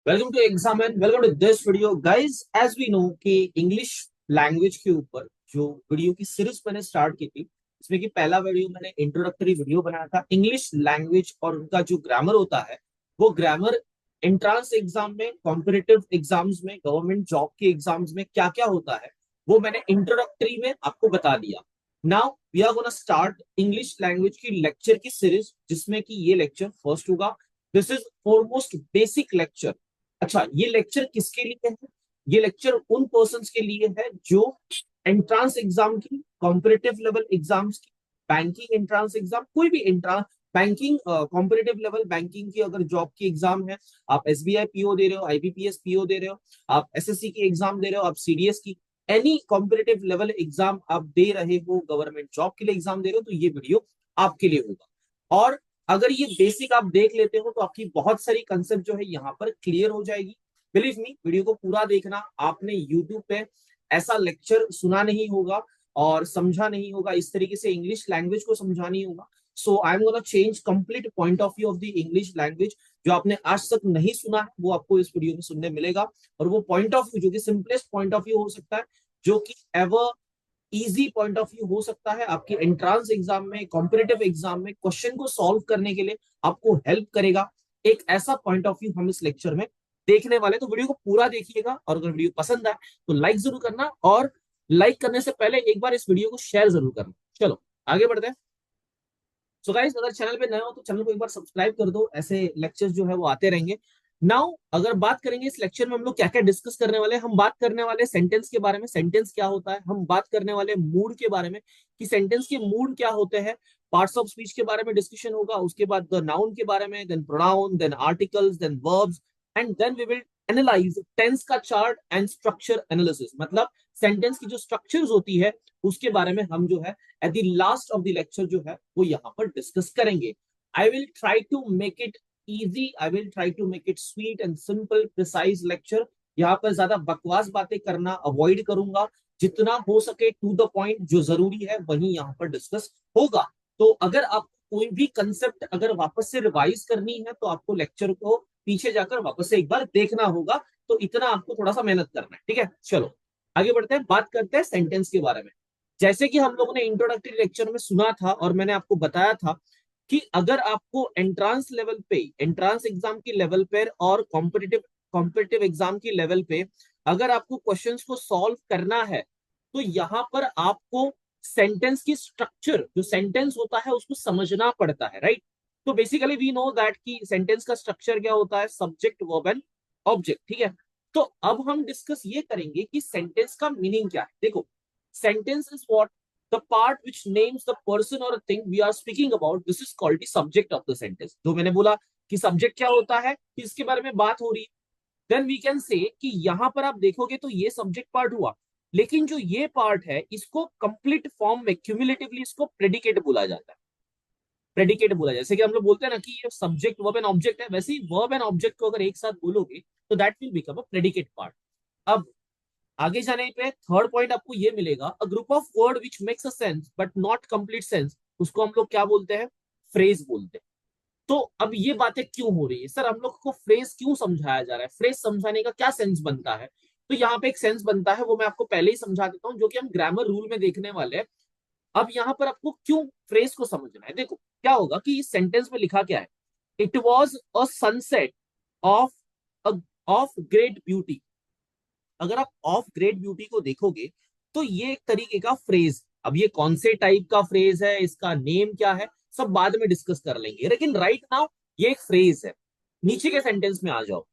Welcome to exam and welcome to this video guys. As we know कि English language के ऊपर जो video की सीरीज मैंने स्टार्ट की थी, इसमें कि पहला वीडियो मैंने इंट्रोडक्टरी वीडियो बनाया था इंग्लिश लैंग्वेज और उनका जो ग्रामर होता है, वो ग्रामर एंट्रांस एग्जाम में, कॉम्पिटिटिव एग्जाम्स में, गवर्नमेंट जॉब के एग्जाम्स में क्या क्या होता है वो मैंने इंट्रोडक्टरी में आपको बता दिया। Now we are gonna start English language की लेक्चर की सीरीज, जिसमें कि ये लेक्चर फर्स्ट होगा। This is almost basic lecture. अच्छा, ये लेक्चर किसके लिए है? ये लेक्चर उन पर्सन्स के लिए है जो एंट्रांस एग्जाम की, कॉम्पिटिटिव लेवल एग्जाम्स की, बैंकिंग एंट्रांस एग्जाम, कोई भी entrance banking, competitive level banking की अगर जॉब की एग्जाम है, आप एसबीआई पीओ दे रहे हो, आईबीपीएस पीओ दे रहे हो, आप एसएससी की एग्जाम दे रहे हो, आप सीडीएस की एनी कॉम्पिटिटिव लेवल एग्जाम आप दे रहे हो, गवर्नमेंट जॉब के लिए एग्जाम दे रहे हो, तो ये वीडियो आपके लिए होगा। और अगर ये बेसिक आप देख लेते हो तो आपकी बहुत सारी कंसेप्ट जो है यहाँ पर क्लियर हो जाएगी। बिलीव मी, वीडियो को पूरा देखना। आपने यूट्यूब पे ऐसा लेक्चर सुना नहीं होगा और समझा नहीं होगा, इस तरीके से इंग्लिश लैंग्वेज को समझा नहीं होगा। So I am gonna change complete point of view of the English language. जो आपने आज तक नहीं सुना है वो आपको इस वीडियो में सुनने मिलेगा। और वो पॉइंट ऑफ व्यू जो कि सिंपलेस्ट पॉइंट ऑफ व्यू हो सकता है, जो कि ever easy point of view हो सकता है, आपकी एंट्रांस एग्जाम में, कॉम्पिटिटिव एग्जाम में क्वेश्चन को सॉल्व करने के लिए आपको हेल्प करेगा। एक ऐसा पॉइंट ऑफ व्यू हम इस लेक्चर में देखने वाले, तो वीडियो को पूरा देखिएगा। और अगर वीडियो पसंद आए तो लाइक जरूर करना, और लाइक करने से पहले एक बार इस वीडियो को शेयर जरूर करना। चलो आगे बढ़ते हैं। सो गाइस, अगर चैनल पे नए हो तो चैनल को एक बार सब्सक्राइब कर दो, ऐसे लेक्चर्स जो है वो आते रहेंगे। नाउ अगर बात करेंगे इस लेक्चर में हम लोग क्या क्या डिस्कस करने वाले हैं, हम बात करने वाले सेंटेंस के बारे में, सेंटेंस क्या होता है, हम बात करने वाले मूड के बारे में कि सेंटेंस के मूड क्या होते हैं, पार्ट्स ऑफ स्पीच के बारे में डिस्कशन होगा, उसके बाद द नाउन के बारे में, then pronoun, then articles, then verbs, and then we will analyse tense का चार्ट एंड स्ट्रक्चर एनालिसिस। मतलब सेंटेंस की जो स्ट्रक्चर्स होती है उसके बारे में हम जो है at the last of the lecture जो है वो यहाँ पर डिस्कस करेंगे। I will try to make it easy, I will try to make it sweet and simple precise lecture. यहाँ पर ज्यादा बकवास बातें करना अवॉइड करूंगा, जितना हो सके टू द पॉइंट, जो जरूरी है वही यहाँ पर डिस्कस होगा। तो अगर आपको कोई भी कंसेप्ट अगर वापस से रिवाइज करनी है तो आपको लेक्चर को पीछे जाकर वापस से एक बार देखना होगा। तो इतना आपको थोड़ा सा मेहनत करना है, ठीक है। चलो आगे बढ़ते हैं, बात करते हैं सेंटेंस के बारे में। जैसे कि हम लोगों ने इंट्रोडक्टरी लेक्चर में सुना था और मैंने आपको बताया था कि अगर आपको एंट्रांस लेवल पे, एंट्रांस एग्जाम की लेवल पे और कॉम्पिटिटिव कॉम्पिटिटिव एग्जाम की लेवल पे अगर आपको क्वेश्चंस को सॉल्व करना है, तो यहाँ पर आपको सेंटेंस की स्ट्रक्चर, जो सेंटेंस होता है उसको समझना पड़ता है, राइट। तो बेसिकली वी नो दैट कि सेंटेंस का स्ट्रक्चर क्या होता है, सब्जेक्ट वर्ब एंड ऑब्जेक्ट, ठीक है। तो अब हम डिस्कस ये करेंगे कि सेंटेंस का मीनिंग क्या है। देखो, sentence is what? The part which names the person or a thing we are speaking about. This is called the subject of the sentence. जो मैंने बोला कि सब्जेक्ट क्या होता है, किसके बारे में बात हो रही है, देन वी कैन से कि यहां पर आप देखोगे तो ये सब्जेक्ट पार्ट हुआ, लेकिन जो ये पार्ट है इसको कंप्लीट फॉर्म में क्यूमुलेटिवली इसको प्रेडिकेट बोला जाता है। प्रेडिकेट बोला, जैसे कि हम लोग बोलते हैं ना कि ये सब्जेक्ट वर्ब एंड ऑब्जेक्ट है, वैसे ही वर्ब एंड ऑब्जेक्ट को अगर एक साथ बोलोगे तो that will become a predicate part. अब आगे जाने पे थर्ड पॉइंट आपको ये मिलेगा, a group of word which makes a sense but not complete sense, उसको हम लोग क्या बोलते हैं, फ्रेज बोलते हैं। तो अब ये बातें क्यों हो रही है सर, हम लोग को फ्रेज क्यों समझाया जा रहा है, फ्रेज समझाने का क्या सेंस बनता है? तो यहाँ पे एक सेंस बनता है, वो मैं आपको पहले ही समझा देता हूँ, जो कि हम ग्रामर रूल में देखने वाले हैं। अब यहाँ पर आपको क्यों फ्रेज को समझना है, देखो क्या होगा कि इस सेंटेंस में लिखा क्या है, it was a sunset of of great beauty. अगर आप ऑफ ग्रेट ब्यूटी को देखोगे तो ये एक तरीके का फ्रेज, अब ये कौन से टाइप का फ्रेज है, इसका नेम क्या है, सब बाद में डिस्कस कर लेंगे, लेकिन राइट नाउ ये एक फ्रेज है। नीचे के सेंटेंस में आ जाओ,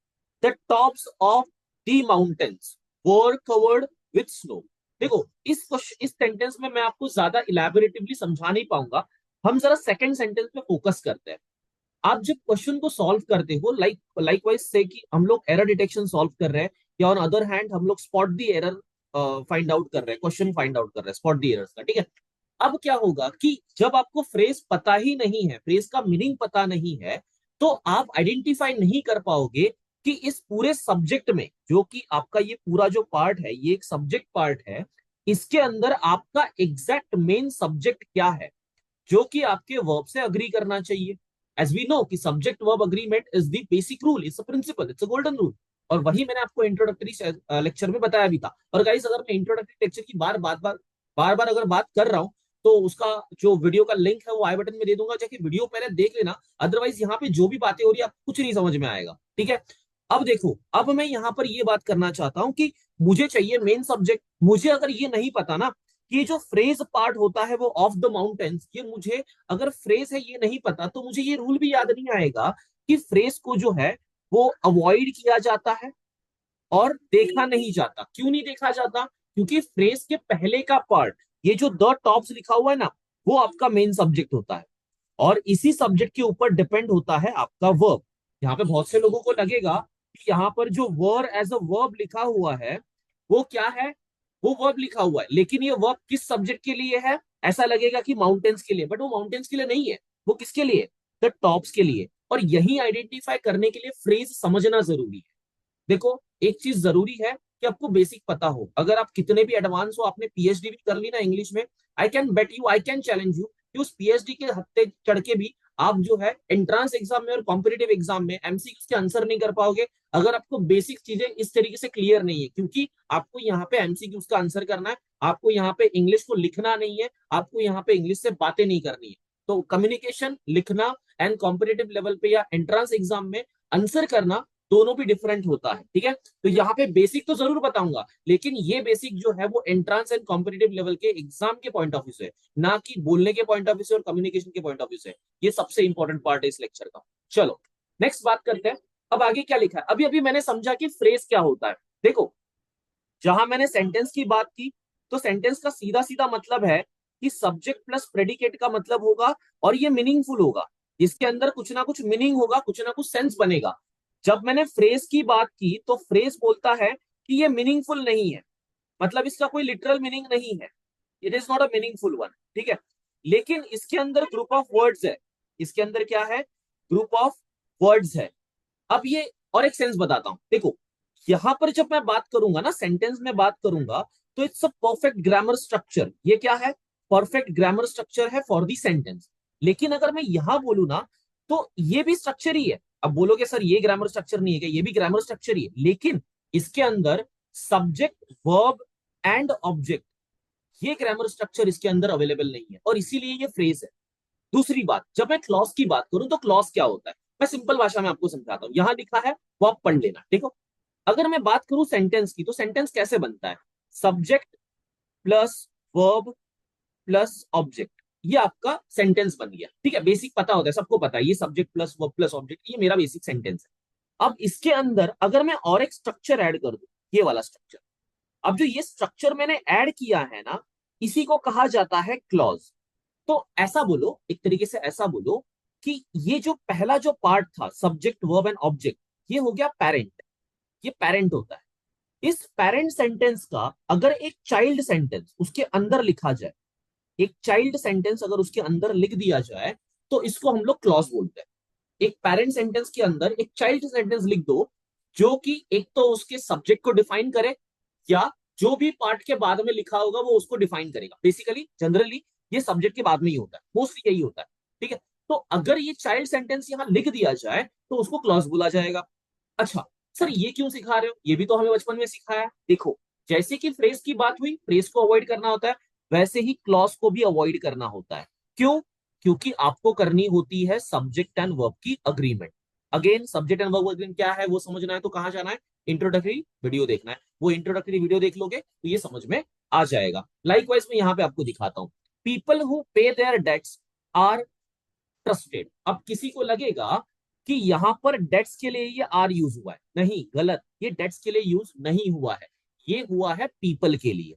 the tops of the mountains were covered with snow. देखो इस सेंटेंस में मैं आपको ज्यादा इलेबोरेटिवली समझा नहीं पाऊंगा, हम जरा सेकंड सेंटेंस पे फोकस करते हैं। आप जब क्वेश्चन को सॉल्व करते हो, लाइकवाइज से कि हम लोग एरर डिटेक्शन सॉल्व कर रहे हैं, या ऑन अदर हैंड हम लोग spot the error find out कर रहे हैं, क्वेश्चन फाइंड आउट कर रहे हैं स्पॉट दी एरर्स का, ठीक है। अब क्या होगा कि जब आपको फ्रेज पता ही नहीं है, फ्रेज का मीनिंग पता नहीं है, तो आप आइडेंटिफाई नहीं कर पाओगे कि इस पूरे सब्जेक्ट में, जो कि आपका ये पूरा जो पार्ट है ये एक सब्जेक्ट पार्ट है, इसके अंदर आपका एग्जैक्ट मेन सब्जेक्ट क्या है, जो कि आपके वर्ब से अग्री करना चाहिए। एज वी नो कि subject verb agreement is the basic rule, it's a principle, it's a golden rule. और वही मैंने आपको इंट्रोडक्टरी लेक्चर में बताया भी था। और गाइस अगर मैं इंट्रोडक्टरी लेक्चर की बार बार अगर बात कर रहा हूँ, तो उसका जो वीडियो का लिंक है वो आई बटन में दे दूंगा, जाके वीडियो पहले देख लेना। अदरवाइज यहाँ पे जो भी बातें हो रही है आपको कुछ नहीं समझ में आएगा, ठीक है। अब देखो, अब मैं यहाँ पर ये बात करना चाहता हूँ कि मुझे चाहिए मेन सब्जेक्ट। मुझे अगर ये नहीं पता ना कि ये जो फ्रेज पार्ट होता है वो ऑफ द माउंटेन्स, ये मुझे अगर फ्रेज है ये नहीं पता, तो मुझे ये रूल भी याद नहीं आएगा कि फ्रेज को जो है वो अवॉइड किया जाता है और देखा नहीं जाता। क्यों नहीं देखा जाता? क्योंकि फ्रेज के पहले का पार्ट, ये जो द टॉप्स लिखा हुआ है ना, वो आपका मेन सब्जेक्ट होता है। और इसी सब्जेक्ट के ऊपर डिपेंड होता है आपका वर्ब। यहाँ पे बहुत से लोगों को लगेगा कि यहाँ पर जो वर्ब एज अ वर्ब लिखा हुआ है वो क्या है, वो वर्ब लिखा हुआ है, लेकिन ये वर्ब किस सब्जेक्ट के लिए है? ऐसा लगेगा कि माउंटेन्स के लिए, बट वो माउंटेन्स के लिए नहीं है। वो किसके लिए? द टॉप्स के लिए। और यही आइडेंटिफाई करने के लिए फ्रेज समझना जरूरी है। देखो, एक चीज जरूरी है कि आपको बेसिक पता हो। अगर आप कितने भी एडवांस हो, आपने पीएचडी भी कर ली ना इंग्लिश में, I can bet you, I can challenge you कि उस पीएचडी के हत्ते चढ़ के भी आप जो है एंट्रांस एग्जाम में और कॉम्पिटेटिव एग्जाम में एमसीक्यूज के आंसर नहीं कर पाओगे, अगर आपको बेसिक चीजें इस तरीके से क्लियर नहीं है। क्योंकि आपको यहाँ पे एमसीक्यूज का आंसर करना है, आपको यहाँ पे इंग्लिश को लिखना नहीं है, आपको यहाँ पे इंग्लिश से बातें नहीं करनी है। तो कम्युनिकेशन लिखना एंड कॉम्पिटेटिव लेवल पे या एंट्रांस एग्जाम में आंसर करना, दोनों भी डिफरेंट होता है, ठीक है। तो यहाँ पे बेसिक तो जरूर बताऊंगा, लेकिन ये बेसिक जो है वो एंट्रांस एंड कॉम्पिटेटिव लेवल के एग्जाम के पॉइंट ऑफ व्यू से, ना कि बोलने के पॉइंट ऑफ व्यू से और कम्युनिकेशन के पॉइंट ऑफ व्यू से। ये सबसे इंपॉर्टेंट पार्ट है इस लेक्चर का। चलो नेक्स्ट बात करते हैं। अब आगे क्या लिखा है, अभी अभी मैंने समझा कि फ्रेज क्या होता है। देखो, जहां मैंने सेंटेंस की बात की, तो सेंटेंस का सीधा सीधा मतलब है कि सब्जेक्ट प्लस प्रेडिकेट का मतलब होगा, और ये मीनिंगफुल होगा। इसके अंदर कुछ ना कुछ मीनिंग होगा, कुछ ना कुछ सेंस बनेगा। जब मैंने फ्रेज की बात की, तो फ्रेज बोलता है कि ये मीनिंगफुल नहीं है, मतलब इसका कोई लिटरल मीनिंग नहीं है, it is not a meaningful one, ठीक है। लेकिन इसके अंदर ग्रुप ऑफ वर्ड्स है। इसके अंदर क्या है? ग्रुप ऑफ वर्ड्स है। अब ये और एक सेंस बताता हूं। देखो, यहां पर जब मैं बात करूंगा ना, सेंटेंस में बात करूंगा, तो it's a perfect grammar structure. ये क्या है? परफेक्ट ग्रामर स्ट्रक्चर है फॉर दी सेंटेंस। लेकिन अगर मैं यहां बोलू ना, तो ये भी स्ट्रक्चर ही है। अब बोलोगे सर ये ग्रामर स्ट्रक्चर नहीं है क्या? ये भी ग्रामर स्ट्रक्चर ही है, लेकिन इसके अंदर सब्जेक्ट वर्ब एंड ऑब्जेक्ट, ये ग्रामर स्ट्रक्चर इसके अंदर अवेलेबल नहीं है, और इसीलिए ये फ्रेज है। दूसरी बात, जब मैं क्लॉज की बात करूं, तो क्लॉज क्या होता है मैं सिंपल भाषा में आपको समझाता हूं। यहां लिखा है, वो आप पढ़ लेना, ठीक है। अगर मैं बात करूं सेंटेंस की, तो सेंटेंस कैसे बनता है? Subject plus verb plus object, ये आपका सेंटेंस बन गया, ठीक है। बेसिक पता होता है, सबको पता है, ये subject plus verb plus object, ये मेरा बेसिक सेंटेंस है। अब इसके अंदर अगर मैं और एक स्ट्रक्चर ऐड कर दूं, ये वाला स्ट्रक्चर, अब जो ये स्ट्रक्चर मैंने ऐड किया है ना, इसी को कहा जाता है क्लॉज। तो ऐसा बोलो, एक तरीके से ऐसा बोलो कि ये जो पहला जो पार्ट था, सब्जेक्ट वर्ब एंड ऑब्जेक्ट, ये हो गया पेरेंट। ये पेरेंट होता है। इस पेरेंट सेंटेंस का अगर एक चाइल्ड सेंटेंस उसके अंदर लिखा जाए, एक चाइल्ड सेंटेंस अगर उसके अंदर लिख दिया जाए, तो इसको हम लोग क्लॉज बोलते हैं। एक पेरेंट सेंटेंस के अंदर एक चाइल्ड सेंटेंस लिख दो, जो कि एक तो उसके सब्जेक्ट को डिफाइन करे, या जो भी पार्ट के बाद में लिखा होगा वो उसको डिफाइन करेगा। बेसिकली जनरली ये सब्जेक्ट के बाद में ही होता है, मोस्टली यही होता है, ठीक है। तो अगर ये चाइल्ड सेंटेंस यहां लिख दिया जाए, तो उसको क्लॉज बोला जाएगा। अच्छा सर, ये क्यों सिखा रहे हो? ये भी तो हमें बचपन में सिखाया है। देखो, जैसे कि फ्रेज की बात हुई, फ्रेज को अवॉइड करना होता है, वैसे ही क्लॉज को भी अवॉइड करना होता है। क्यों? क्योंकि आपको करनी होती है सब्जेक्ट एंड वर्ब की agreement. Again, subject and verb agreement क्या है वो समझना है तो कहां जाना है? इंट्रोडक्टरी वीडियो देखना है। वो इंट्रोडक्टरी वीडियो देख लोगे तो ये समझ में आ जाएगा। लाइकवाइज मैं यहाँ पे आपको दिखाता हूँ। People who pay their debts are trusted. अब किसी को लगेगा कि यहां पर डेट्स के लिए ये आर यूज हुआ है, नहीं, गलत, ये डेट्स के लिए यूज नहीं हुआ है, ये हुआ है पीपल के लिए।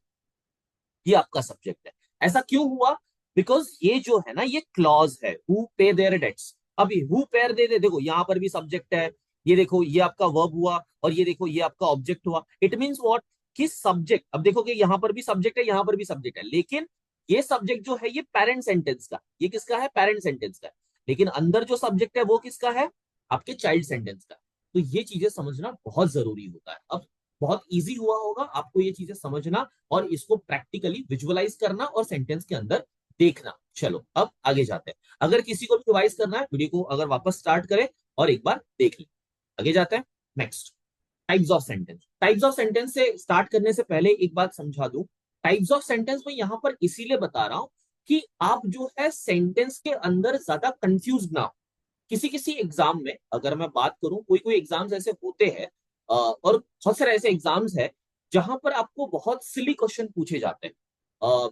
ये आपका सब्जेक्ट है। ऐसा क्यों हुआ? बिकॉज ये जो है ना, ये क्लॉज है, हु पे देयर डेट्स। अभी हु पेयर दे दे, देखो यहां पर भी सब्जेक्ट है, ये देखो ये आपका वर्ब हुआ, और ये देखो ये आपका ऑब्जेक्ट हुआ। It means what? कि सब्जेक्ट, अब देखो कि यहां पर भी सब्जेक्ट है, यहां पर भी सब्जेक्ट है, लेकिन ये सब्जेक्ट जो है ये पेरेंट सेंटेंस का, ये किसका है? पेरेंट सेंटेंस का है। लेकिन अंदर जो सब्जेक्ट है वो किसका है? आपके चाइल्ड सेंटेंस का। तो ये चीजें समझना बहुत जरूरी होता है। अब बहुत इजी हुआ होगा आपको ये चीजें समझना, और इसको प्रैक्टिकली विजुअलाइज करना और सेंटेंस के अंदर देखना। चलो अब आगे जाते हैं। अगर किसी को भी रिवाइज करना है, वीडियो को अगर वापस स्टार्ट करें और एक बार देख लें। आगे जाते हैं। Next, types of sentence. Types of sentence से स्टार्ट करने से पहले एक बात समझा दूं। टाइप्स ऑफ सेंटेंस में यहां पर इसीलिए बता रहा हूं कि आप जो है सेंटेंस के अंदर ज्यादा कंफ्यूज ना हो। किसी किसी एग्जाम में अगर मैं बात करूं, कोई कोई एग्जाम्स ऐसे होते हैं और बहुत सारे ऐसे एग्जाम्स है जहां पर आपको बहुत सिली क्वेश्चन पूछे जाते हैं।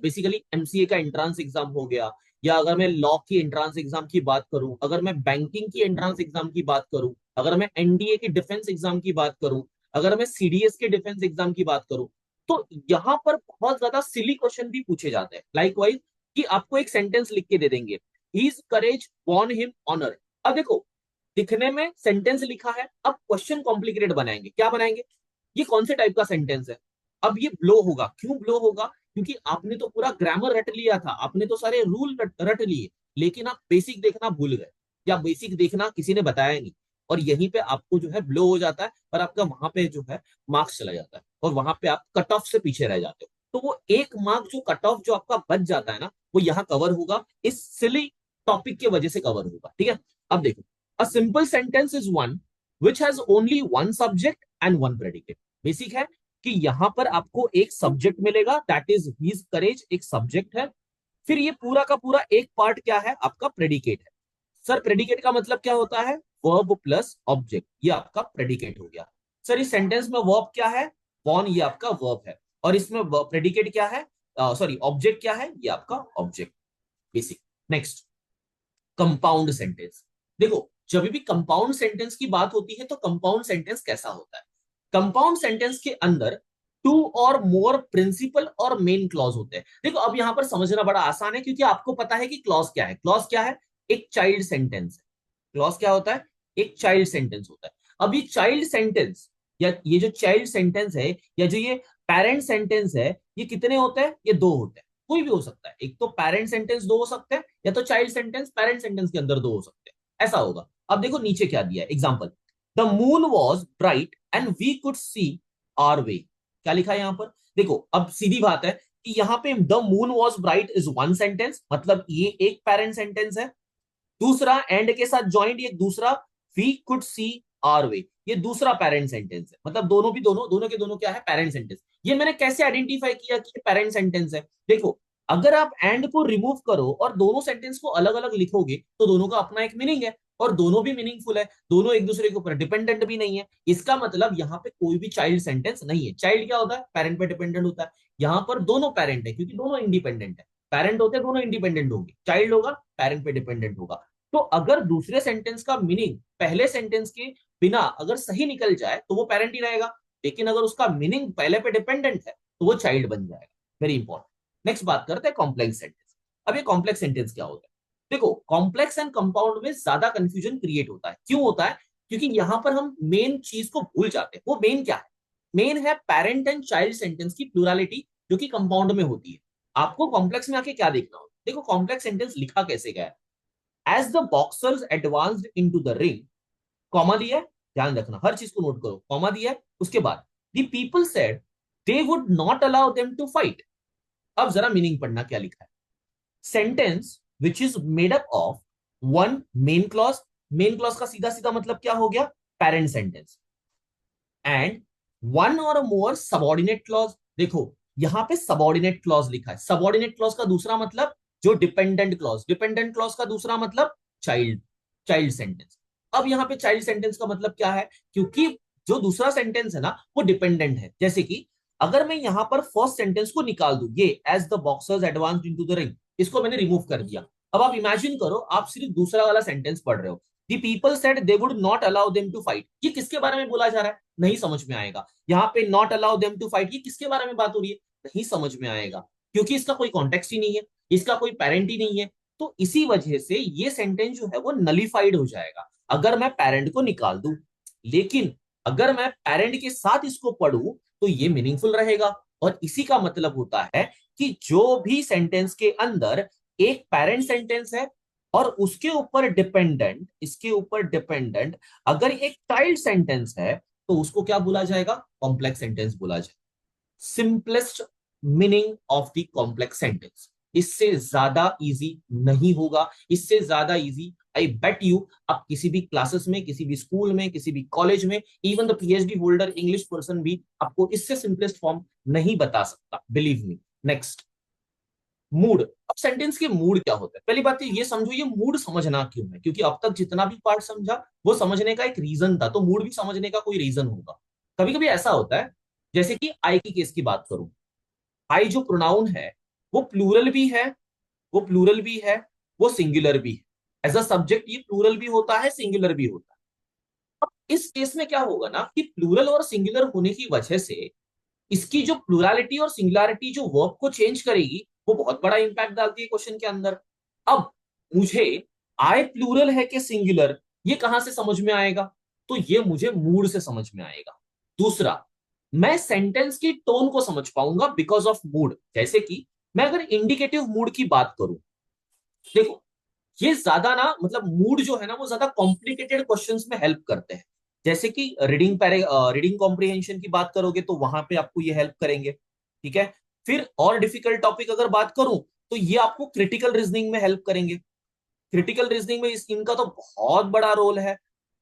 बेसिकली एमसीए का एंट्रांस एग्जाम हो गया, या अगर मैं लॉ की एंट्रांस एग्जाम की बात करूं, अगर मैं बैंकिंग की एंट्रांस एग्जाम की बात करूं, अगर मैं एनडीए की डिफेंस एग्जाम की बात करूं, अगर मैं सीडीएस के डिफेंस एग्जाम की बात करूं, तो यहाँ पर बहुत ज्यादा सिली क्वेश्चन भी पूछे जाते हैं। लाइक वाइज कि आपको एक सेंटेंस लिख के दे देंगे, हीज करेज वॉन हिम ऑनर। अब देखो, दिखने में सेंटेंस लिखा है, अब क्वेश्चन कॉम्प्लिकेटेड बनाएंगे। क्या बनाएंगे? ये कौन से टाइप का सेंटेंस है? अब ये ब्लो होगा। क्यों ब्लो होगा? क्योंकि आपने तो पूरा ग्रामर रट लिया था, आपने तो सारे रूल रट लिए, लेकिन आप बेसिक देखना भूल गए, या बेसिक देखना किसी ने बताया नहीं, और यहीं पे आपको जो है ब्लो हो जाता है, और आपका वहां पे जो है मार्क्स चला जाता है, और वहां पे आप कट ऑफ से पीछे रह जाते हो। तो वो एक मार्क जो कट ऑफ जो आपका बच जाता है ना, वो यहाँ कवर होगा, इस सिली टॉपिक की वजह से कवर होगा। ठीक है, अब देखो, a simple sentence is one which has only one subject and one predicate. Basic है कि यहां पर आपको एक सब्जेक्ट मिलेगा, दैट इज हीज करेज, एक सब्जेक्ट है। फिर ये पूरा का पूरा एक पार्ट क्या है? आपका प्रेडिकेट है। सर प्रेडिकेट का मतलब क्या होता है? वर्ब प्लस ऑब्जेक्ट, ये आपका प्रेडिकेट हो गया। सर इस सेंटेंस में वर्ब क्या है? वॉन, ये आपका वर्ब है, और इसमें प्रेडिकेट क्या है? सॉरी, ऑब्जेक्ट क्या है? ये आपका object. Basic. Next, compound sentence. देखो, जब भी कंपाउंड सेंटेंस की बात होती है तो कंपाउंड सेंटेंस कैसा होता है? कंपाउंड सेंटेंस के अंदर टू और मोर प्रिंसिपल और मेन क्लॉज होते हैं। देखो, अब यहां पर समझना बड़ा आसान है, क्योंकि आपको पता है कि क्लॉज क्या है। क्लॉज क्या है? एक चाइल्ड सेंटेंस है। क्लॉज क्या होता है? एक चाइल्ड सेंटेंस होता है। अब ये चाइल्ड सेंटेंस, या ये जो चाइल्ड सेंटेंस है, या जो ये पेरेंट सेंटेंस है, ये कितने होते हैं? ये दो होते हैं। कोई भी हो सकता है, एक तो पेरेंट सेंटेंस दो हो सकते हैं, या तो चाइल्ड सेंटेंस पेरेंट सेंटेंस के अंदर दो हो सकते हैं। ऐसा होगा। अब देखो नीचे क्या दिया है, example, the moon was bright and we could see our way. क्या लिखा है यहां पर? देखो, अब सीधी बात है कि यहाँ पे the moon was bright is one sentence, मतलब ये एक पेरेंट सेंटेंस है। दूसरा एंड के साथ ज्वाइंट, ये दूसरा वी कुड सी आर वे, ये दूसरा पेरेंट सेंटेंस है। मतलब दोनों भी दोनों दोनों के दोनों क्या है? Parent sentence. ये मैंने कैसे आइडेंटिफाई किया कि ये पेरेंट सेंटेंस है? देखो, अगर आप एंड को रिमूव करो और दोनों सेंटेंस को अलग अलग लिखोगे तो दोनों का अपना एक मीनिंग है, और दोनों भी मीनिंगफुल है, दोनों एक दूसरे के ऊपर डिपेंडेंट भी नहीं है। इसका मतलब यहाँ पे कोई भी चाइल्ड सेंटेंस नहीं है। चाइल्ड क्या होता है? पेरेंट पे डिपेंडेंट होता है। यहाँ पर दोनों पेरेंट है, क्योंकि दोनों इंडिपेंडेंट है। पेरेंट होते हैं, दोनों इंडिपेंडेंट होंगे। चाइल्ड होगा, पेरेंट पे डिपेंडेंट होगा। तो अगर दूसरे सेंटेंस का मीनिंग पहले सेंटेंस के बिना अगर सही निकल जाए तो वो पेरेंट ही रहेगा, लेकिन अगर उसका मीनिंग पहले पे डिपेंडेंट है तो वो चाइल्ड बन जाएगा। Very important. नेक्स्ट बात करते हैं कॉम्प्लेक्स सेंटेंस। अब ये कॉम्प्लेक्स सेंटेंस क्या होता है? देखो, कॉम्प्लेक्स एंड कंपाउंड में ज्यादा कंफ्यूजन क्रिएट होता है। क्यों होता है? क्योंकि यहां पर हम मेन चीज को भूल जाते हैं। वो मेन क्या है? मेन है पेरेंट एंड चाइल्ड सेंटेंस की प्लूरलिटी, जो कि कंपाउंड में होती है। आपको कॉम्प्लेक्स में आके क्या देखना होगा? देखो, कॉम्प्लेक्स सेंटेंस लिखा कैसे गया है। As the boxers advanced into the ring, comma दिया है, ध्यान रखना, हर चीज को नोट करो, कॉमा दिया है, उसके बाद the people said they would not allow them to fight. अब जरा मीनिंग पढ़ना क्या लिखा है। Sentence which is made up of one main clause, main clause का सीधा सीधा मतलब क्या हो गया? Parent sentence. एंड वन और मोर सबॉर्डिनेट क्लॉज। देखो, यहां पे सबॉर्डिनेट क्लॉज लिखा है। सबॉर्डिनेट क्लॉज का दूसरा मतलब जो डिपेंडेंट क्लॉज, डिपेंडेंट क्लॉज का दूसरा मतलब चाइल्ड, चाइल्ड सेंटेंस। अब यहाँ पे चाइल्ड सेंटेंस का मतलब क्या है? क्योंकि जो दूसरा सेंटेंस है ना, वो डिपेंडेंट है। जैसे कि अगर मैं यहां पर फर्स्ट सेंटेंस को निकाल दूं, ये as the boxers advanced into the ring, इसको मैंने रिमूव कर दिया। अब आप इमेजिन करो, आप सिर्फ दूसरा वाला सेंटेंस पढ़ रहे हो, the people said they would not allow them to fight. ये किसके बारे में बोला जा रहा है? नहीं समझ में आएगा। यहाँ पे not allow them to fight, ये किसके बारे में बात हो रही है? नहीं समझ में आएगा, क्योंकि इसका कोई कॉन्टेक्स्ट ही नहीं है, इसका कोई पेरेंट ही नहीं है। तो इसी वजह से ये सेंटेंस जो है वो नलिफाइड हो जाएगा अगर मैं पेरेंट को निकाल दूं। लेकिन अगर मैं पेरेंट के साथ इसको पढ़ूं तो ये मीनिंगफुल रहेगा। और इसी का मतलब होता है कि जो भी सेंटेंस के अंदर एक पेरेंट सेंटेंस है और उसके ऊपर डिपेंडेंट, इसके ऊपर डिपेंडेंट अगर एक चाइल्ड सेंटेंस है, तो उसको क्या बोला जाएगा? कॉम्प्लेक्स सेंटेंस बोला जाएगा। Simplest meaning of the complex sentence. इससे ज्यादा इजी नहीं होगा, इससे ज्यादा इजी आई बेट यू आप किसी भी क्लासेस में, किसी भी स्कूल में, किसी भी कॉलेज में, even the PhD holder English person भी आपको इससे सिंपलेस्ट फॉर्म नहीं बता सकता, बिलीव मी। Next, mood. अब सेंटेंस के मूड क्या होता है, पहली बात तो ये समझो ये मूड समझना क्यों है, क्योंकि अब तक जितना भी पार्ट समझा वो समझने का एक रीजन था, तो मूड भी समझने का कोई रीजन होगा। कभी कभी ऐसा होता है, जैसे कि आई की केस की बात करूं, आई जो प्रोनाउन है वो प्लूरल भी है, वो प्लूरल भी है, वो सिंगुलर भी है। एज अ सब्जेक्ट ये प्लूरल भी होता है, सिंगुलर भी होता है। अब इस केस में क्या होगा ना कि प्लूरल और सिंगुलर होने की वजह से इसकी जो प्लूरलिटी और सिंगुलरिटी जो वर्ब को चेंज करेगी वो बहुत बड़ा इंपैक्ट डालती है क्वेश्चन के अंदर। अब मुझे आई प्लूरल है कि सिंगुलर ये कहां से समझ में आएगा, तो ये मुझे मूड से समझ में आएगा। दूसरा, मैं सेंटेंस की टोन को समझ पाऊंगा बिकॉज ऑफ मूड। जैसे कि मैं अगर इंडिकेटिव मूड की बात करूं, देखो ये ज्यादा ना मतलब मूड जो है ना वो ज्यादा कॉम्प्लिकेटेड क्वेश्चंस में हेल्प करते हैं। जैसे कि रीडिंग कॉम्प्रिहेंशन की बात करोगे तो वहां पे आपको ये हेल्प करेंगे, ठीक है। फिर और डिफिकल्ट टॉपिक अगर बात करूं तो ये आपको क्रिटिकल रीजनिंग में हेल्प करेंगे। क्रिटिकल रीजनिंग में इनका तो बहुत बड़ा रोल है,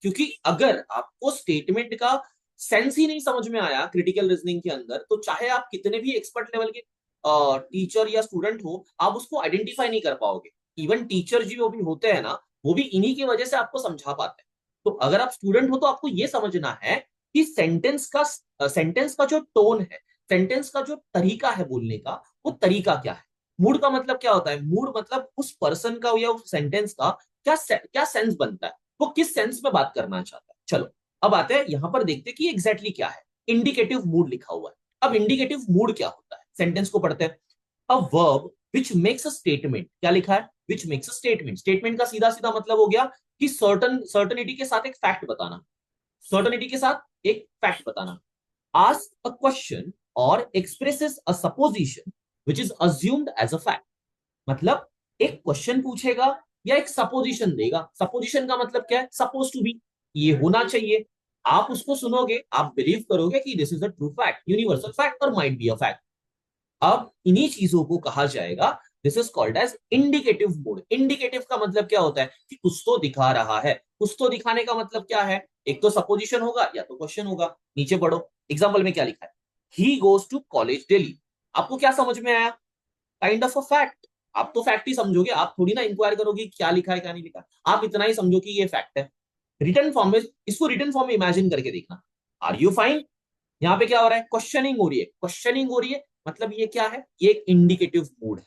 क्योंकि अगर आपको स्टेटमेंट का सेंस ही नहीं समझ में आया क्रिटिकल रीजनिंग के अंदर, तो चाहे आप कितने भी एक्सपर्ट लेवल के टीचर या स्टूडेंट हो, आप उसको आइडेंटिफाई नहीं कर पाओगे। इवन टीचर जो भी होते हैं ना, वो भी इन्हीं की वजह से आपको समझा पाते हैं। तो अगर आप स्टूडेंट हो तो आपको ये समझना है कि सेंटेंस का जो टोन है, सेंटेंस का जो तरीका है बोलने का, वो तरीका क्या है। मूड का मतलब क्या होता है, मूड मतलब उस पर्सन का या उस सेंटेंस का क्या सेंस बनता है, वो किस सेंस में बात करना चाहता है। चलो अब आते हैं यहां पर देखते हैं कि एग्जैक्टली क्या है। इंडिकेटिव मूड लिखा हुआ है। अब इंडिकेटिव मूड क्या होता है, सेंटेंस को पढ़ते हैं। A verb which makes a statement, क्या लिखा है, which makes a statement. Statement का सीधा सीधा मतलब हो गया कि सर्टनिटी के साथ एक फैक्ट बताना, सर्टनिटी के साथ एक फैक्ट बताना। आस्क अ क्वेश्चन और expresses a supposition which is assumed as a fact. मतलब एक क्वेश्चन पूछेगा या एक सपोजिशन देगा। सपोजिशन का मतलब क्या है, सपोज टू बी, ये होना चाहिए। आप उसको सुनोगे, आप बिलीव करोगे कि this is a true fact, universal fact और माइट बी अ फैक्ट। अब इन्हीं चीजों को कहा जाएगा, this is called as indicative mood. Indicative का मतलब क्या होता है कि कुछ तो दिखा रहा है। कुछ तो दिखाने का मतलब क्या है, एक तो सपोजिशन होगा या तो क्वेश्चन होगा। नीचे पढ़ो, एग्जाम्पल में क्या लिखा है, he goes to college daily. आपको क्या समझ में आया, काइंड ऑफ अ फैक्ट। आप तो फैक्ट ही समझोगे, आप थोड़ी ना इंक्वायर करोगे क्या लिखा है क्या नहीं लिखा। आप इतना ही समझो कि ये फैक्ट है। रिटर्न फॉर्म में, इसको रिटर्न फॉर्म में इमेजिन करके देखना, आर यू फाइन। यहाँ पे क्या हो रहा है, क्वेश्चनिंग हो रही है, क्वेश्चनिंग हो रही है, मतलब ये क्या है, ये एक इंडिकेटिव मूड है।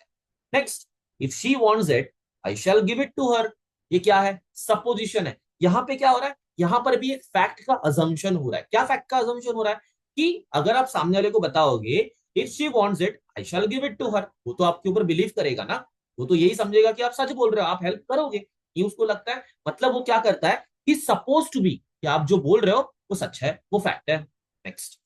Next, if she wants it I shall give it to her. ये क्या है, सपोजिशन है। यहाँ पे क्या हो रहा है, यहाँ पर भी एक फैक्ट का अजम्पशन हो रहा है। क्या फैक्ट का अजम्पशन हो रहा है कि अगर आप सामने वाले को बताओगे if she wants it I shall give it to her, वो तो आपके ऊपर बिलीव करेगा ना, वो तो यही समझेगा कि आप सच बोल रहे हो, आप हेल्प करोगे, ये उसको लगता है। मतलब वो क्या करता है कि सपोज टू बी, कि आप जो बोल रहे हो वो सच है, वो फैक्ट है। Next,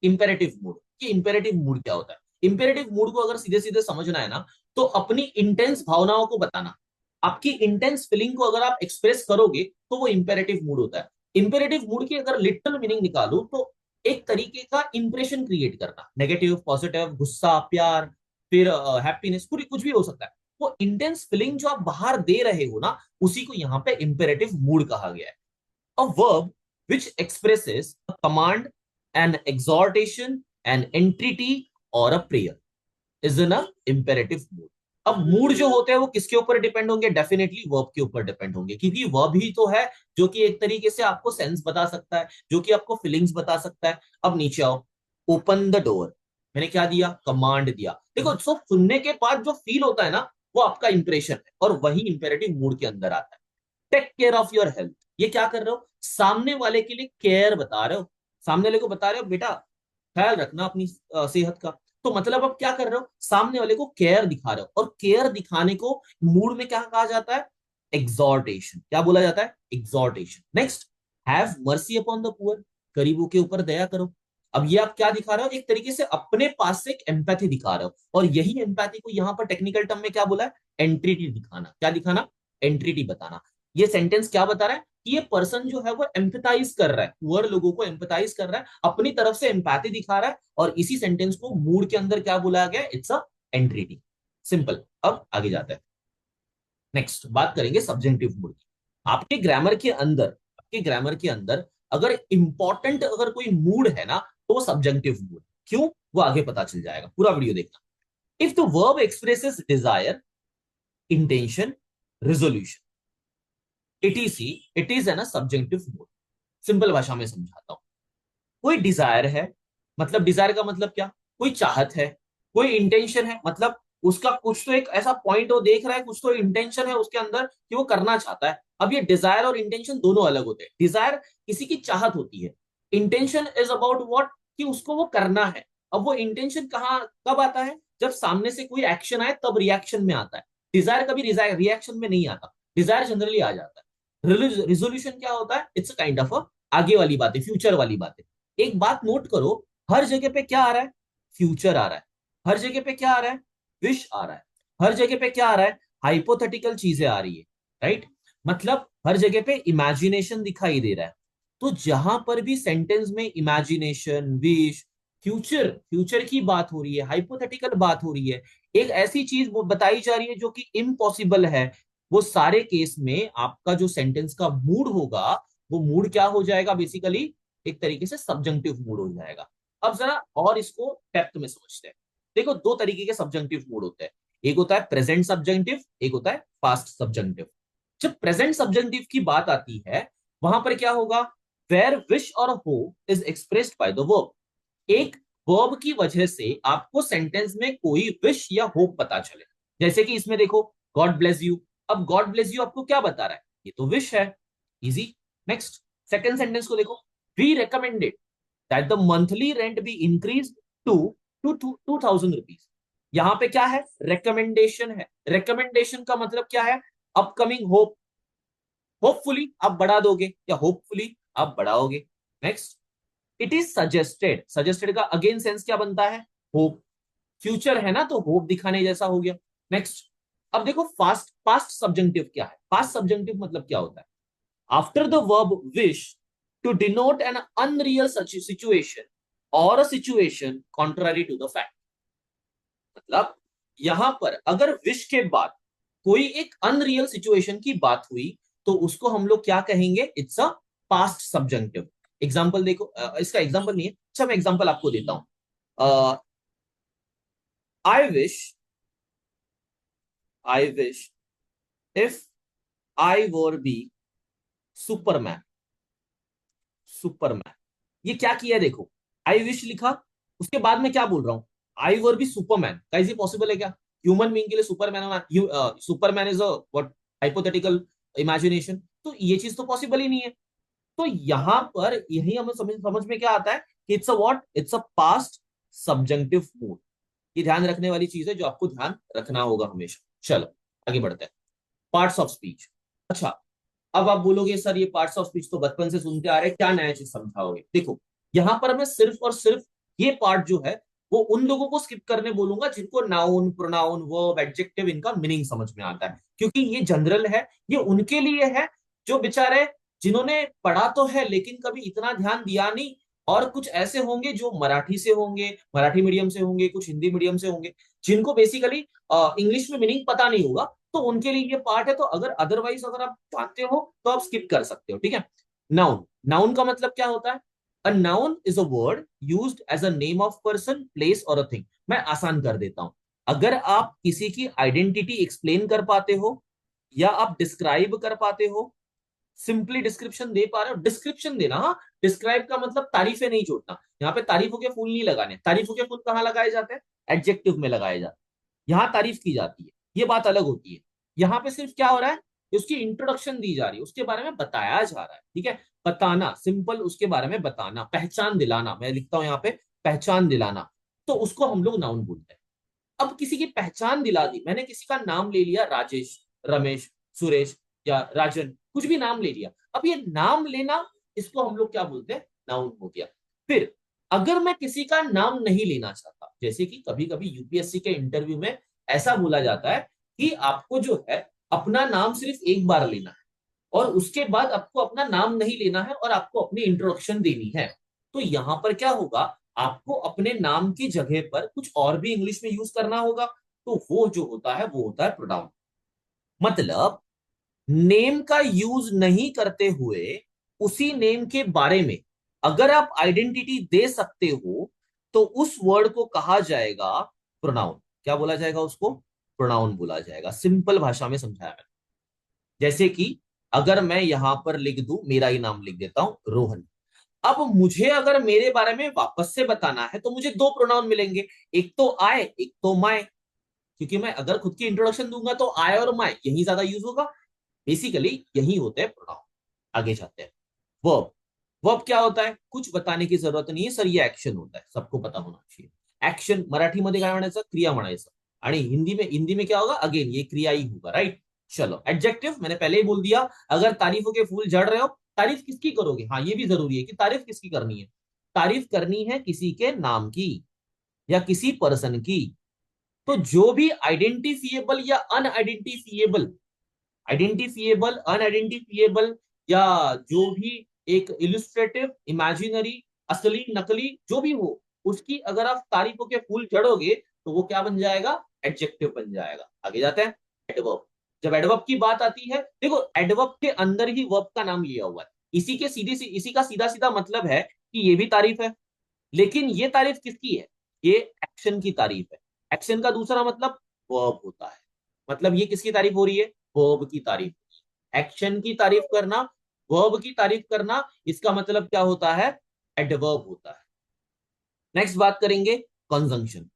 imperative mood. कि इंपेरेटिव मूड क्या होता है, इंपेरेटिव मूड को अगर सीधे सीधे समझना है ना, तो अपनी इंटेंस भावनाओं को बताना। आपकी इंटेंस फीलिंग को अगर आप एक्सप्रेस करोगे तो वो इंपेरेटिव मूड होता है। इंपेरेटिव मूड की अगर लिटरल मीनिंग निकालू तो एक तरीके का इंप्रेशन क्रिएट करना, नेगेटिव, पॉजिटिव, गुस्सा, प्यार, फिर हैप्पीनेस, पूरी कुछ भी हो सकता है। वो इंटेंस फीलिंग जो आप बाहर दे रहे हो ना, उसी को यहाँ पे इंपेरेटिव मूड कहा गया है। A verb which expresses a command, an exhortation, an entreaty or a prayer is in a imperative mood. अब मूड जो होते हैं वो किसके ऊपर डिपेंड होंगे, डेफिनेटली वर्ब के ऊपर डिपेंड होंगे, क्योंकि वर्ब ही तो है जो कि एक तरीके से आपको सेंस बता सकता है, जो कि आपको फीलिंग्स बता सकता है। अब नीचे आओ, ओपन द डोर, मैंने क्या दिया, कमांड दिया। देखो सो सुनने के बाद जो फील होता है ना, वो आपका इंप्रेशन है और वही इंपेरेटिव मूड के अंदर आता है। Take care of your health, ये क्या कर रहे हो, सामने वाले के लिए केयर बता रहे हो, सामने वाले को बता रहे हो बेटा ख्याल रखना अपनी सेहत का। तो मतलब आप क्या कर रहे हो, सामने वाले को केयर दिखा रहे हो, और केयर दिखाने को मूड में क्या कहा जाता है, एग्जॉर्टेशन। क्या बोला जाता है, exhortation. Next, have mercy upon the poor, गरीबों के ऊपर दया करो। अब ये आप क्या दिखा रहे हो, एक तरीके से अपने पास से एक एम्पैथी दिखा रहे हो, और यही एम्पैथी को यहां पर टेक्निकल टर्म में क्या बोला है, एंट्रिटी दिखाना। क्या दिखाना, एंट्रिटी बताना। ये सेंटेंस क्या बता रहा है कि ये पर्सन जो है वो एम्पैथाइज कर रहा है, पुअर लोगों को एम्पैथाइज कर रहा है, अपनी तरफ से एम्पैथी दिखा रहा है, और इसी सेंटेंस को मूड के अंदर क्या बोला गया, इट्स अ एंट्रिटी। सिंपल। अब आगे जाते हैं, नेक्स्ट बात करेंगे सब्जेंटिव मूड की। आपके ग्रामर के अंदर अगर इंपॉर्टेंट अगर कोई मूड है ना, तो वो सब्जेंटिव मूड। क्यों, वो आगे पता चल जाएगा, पूरा वीडियो देखना। If the verb expresses desire, intention, resolution, it is an a subjunctive mood. Simple भाषा में समझाता हूं। कोई डिजायर है, मतलब डिजायर का मतलब क्या, कोई चाहत है। कोई इंटेंशन है, मतलब उसका कुछ तो एक ऐसा पॉइंट वो देख रहा है, कुछ तो इंटेंशन है उसके अंदर कि वो करना चाहता है। अब ये डिजायर और इंटेंशन दोनों अलग होते हैं। डिजायर किसी की चाहत होती है, इंटेंशन इज अबाउट व्हाट, कि उसको वो करना है। अब वो इंटेंशन कहाँ कब आता है, जब सामने से कोई एक्शन आए तब रिएक्शन में आता है। डिजायर कभी रिएक्शन में नहीं आता, डिजायर जनरली आ जाता है। रिजोल्यूशन क्या होता है, इट्स काइंड ऑफ अ आगे वाली बात है, फ्यूचर वाली बात है। एक बात नोट करो, हर जगह पे क्या आ रहा है, फ्यूचर आ रहा है। हर जगह पे क्या आ रहा है, विश आ रहा है। हर जगह पे क्या आ रहा है, हाइपोथेटिकल चीजें आ रही है। राइट, मतलब हर जगह पे इमेजिनेशन दिखाई दे रहा है। तो जहां पर भी सेंटेंस में इमेजिनेशन, विश, फ्यूचर फ्यूचर की बात हो रही है, हाइपोथेटिकल बात हो रही है, एक ऐसी चीज वो बताई जा रही है जो कि इम्पॉसिबल है, वो सारे केस में आपका जो सेंटेंस का मूड होगा, वो मूड क्या हो जाएगा, बेसिकली एक तरीके से सब्जंक्टिव मूड हो जाएगा। अब जरा और इसको डेप्थ में समझते हैं। देखो, दो तरीके के सब्जंक्टिव मूड होते हैं। एक होता है प्रेजेंट सब्जंक्टिव, एक होता है पास्ट सब्जंक्टिव। जब प्रेजेंट सब्जंक्टिव की बात आती है, वहां पर क्या होगा, वेयर विश और hope is expressed by the verb. एक वर्ब की वजह से आपको सेंटेंस में कोई विश या होप पता चले। जैसे कि इसमें देखो, गॉड ब्लेस यू। अब गॉड ब्लेस यू आपको क्या बता रहा है, ये तो विश है, इजी। नेक्स्ट, सेकंड सेंटेंस को देखो, we recommended that the monthly rent be increase to 2,000 rupees. यहां पे क्या है, रिकमेंडेशन है। रिकमेंडेशन का मतलब क्या है, अपकमिंग होप। होपफुली आप बढ़ा दोगे या होपफुली आप बढ़ाओगे। Next, it is suggested. Suggested का अगेन सेंस क्या बनता है, होप। फ्यूचर है ना, तो होप दिखाने जैसा हो गया। नेक्स्ट, अब देखो फास्ट पास्ट सब्जंक्टिव क्या है। पास्ट सब्जंक्टिव मतलब क्या होता है, after the verb wish to denote an unreal situation और a situation contrary to the fact. मतलब यहां पर अगर विश के बाद कोई एक अनरियल सिचुएशन की बात हुई, तो उसको हम लोग क्या कहेंगे, it's a past subjunctive. Example देखो, इसका एग्जाम्पल नहीं है, अच्छा मैं एग्जाम्पल आपको देता हूं। I wish, I wish if I were be Superman. Superman, ये क्या किया है देखो, आई विश लिखा, उसके बाद में क्या बोल रहा हूं, आई वर बी सुपरमैन। गाइस ये पॉसिबल है क्या, ह्यूमन बीइंग के लिए सुपरमैन होना, Superman is a what, hypothetical imagination. तो ये चीज तो पॉसिबल ही नहीं है। तो यहां पर यही हमें समझ में क्या आता है कि it's a what, it's a past subjunctive mood. ये ध्यान रखने वाली चीज है जो आपको ध्यान रखना होगा हमेशा। चलो आगे बढ़ते हैं, पार्ट्स ऑफ स्पीच। अच्छा, अब आप बोलोगे सर ये पार्ट्स ऑफ स्पीच तो बचपन से सुनते आ रहे हैं, क्या नया चीज समझाओगे। देखो, यहां पर मैं सिर्फ और सिर्फ ये पार्ट जो है वो उन लोगों को स्किप करने बोलूंगा जिनको नाउन, प्रोनाउन, वर्ब, एडजेक्टिव इनका मीनिंग समझ में आता है, क्योंकि ये जनरल है। ये उनके लिए है जो बेचारे, जिन्होंने पढ़ा तो है लेकिन कभी इतना ध्यान दिया नहीं। और कुछ ऐसे होंगे जो मराठी से होंगे, मराठी मीडियम से होंगे, कुछ हिंदी मीडियम से होंगे, जिनको बेसिकली इंग्लिश में मीनिंग पता नहीं होगा। तो उनके लिए ये पार्ट है। तो अगर अदरवाइज अगर आप जानते हो तो आप स्किप कर सकते हो, ठीक है। नाउन, नाउन का मतलब क्या होता है, a noun is a word used as a name of person, place और अ थिंग। मैं आसान कर देता हूं, अगर आप किसी की आइडेंटिटी एक्सप्लेन कर पाते हो या आप डिस्क्राइब कर पाते हो, सिंपली डिस्क्रिप्शन दे पा रहे हो, डिस्क्रिप्शन देना, हाँ। डिस्क्राइब का मतलब तारीफें नहीं जोड़ना, यहाँ पे तारीफों के फूल नहीं लगाने। तारीफों के फूल कहाँ लगाए जाते हैं, एडजेक्टिव में लगाए जाते हैं, यहाँ तारीफ की जाती है, ये बात अलग होती है। यहाँ पे सिर्फ क्या हो रहा है, उसकी इंट्रोडक्शन दी जा रही है, उसके बारे में बताया जा रहा है, ठीक है। बताना, सिंपल उसके बारे में बताना, पहचान दिलाना, मैं लिखता हूं यहाँ पे पहचान दिलाना, तो उसको हम लोग नाउन बोलते हैं। अब किसी की पहचान दिला दी, मैंने किसी का नाम ले लिया, राजेश, रमेश, सुरेश या राजन, कुछ भी नाम ले लिया। अब ये नाम लेना, इसको हम लोग क्या बोलते हैं, नाउन हो गया। फिर अगर मैं किसी का नाम नहीं लेना चाहता, जैसे कि कभी कभी यूपीएससी के इंटरव्यू में ऐसा बोला जाता है कि आपको जो है अपना नाम सिर्फ एक बार लेना है और उसके बाद आपको अपना नाम नहीं लेना है और आपको अपनी इंट्रोडक्शन देनी है। तो यहां पर क्या होगा, आपको अपने नाम की जगह पर कुछ और भी इंग्लिश में यूज करना होगा। तो वो जो होता है वो होता है प्रोनाउन। मतलब नेम का यूज नहीं करते हुए उसी नेम के बारे में अगर आप आइडेंटिटी दे सकते हो तो उस वर्ड को कहा जाएगा प्रोनाउन। क्या बोला जाएगा उसको? प्रोनाउन बोला जाएगा। सिंपल भाषा में समझाया मैंने। जैसे कि अगर मैं यहां पर लिख दूं, मेरा ही नाम लिख देता हूं रोहन। अब मुझे अगर मेरे बारे में वापस से बताना है तो मुझे दो प्रोनाउन मिलेंगे, एक तो आय, एक तो माय। क्योंकि मैं अगर खुद की इंट्रोडक्शन दूंगा तो आय और माय यही ज्यादा यूज होगा। बेसिकली यही होते हैं प्रोनाउन। आगे जाते हैं। वर्ब। वर्ब क्या होता है? कुछ बताने की जरूरत नहीं है सर, ये एक्शन होता है, सबको पता होना चाहिए। एक्शन मराठीमध्ये काय म्हणायचं? क्रिया म्हणायचं। आणि हिंदी में क्या होगा? अगेन ये क्रिया ही होगा, राइट। चलो एडजेक्टिव मैंने पहले ही बोल दिया। अगर तारीफों के फूल झड़ रहे हो, तारीफ किसकी करोगे? हाँ ये भी जरूरी है कि तारीफ किसकी करनी है। तारीफ करनी है किसी के नाम की या किसी पर्सन की। तो जो भी आइडेंटिफिएबल या अनआइडेंटिफिएबल, आइडेंटिफिएबल अनआइडेंटिफिएबल या जो भी एक इलिस्ट्रेटिव इमेजिनरी असली नकली जो भी हो, उसकी अगर आप तारीफों के फूल चढ़ोगे तो वो क्या बन जाएगा? एडजेक्टिव बन जाएगा। आगे जाते हैं। एडवर्ब। जब एडवर्ब की बात आती है, देखो एडवर्ब के अंदर ही वर्ब का नाम लिया हुआ है। इसी का सीधा सीधा मतलब है कि ये भी तारीफ है, लेकिन ये तारीफ किसकी है? ये एक्शन की तारीफ है। एक्शन का दूसरा मतलब वर्ब होता है। मतलब ये किसकी तारीफ हो रही है? वर्ब की तारीफ। एक्शन की तारीफ करना, वर्ब की तारीफ करना, इसका मतलब क्या होता है? एडवर्ब होता है। नेक्स्ट बात करेंगे कंजंक्शन।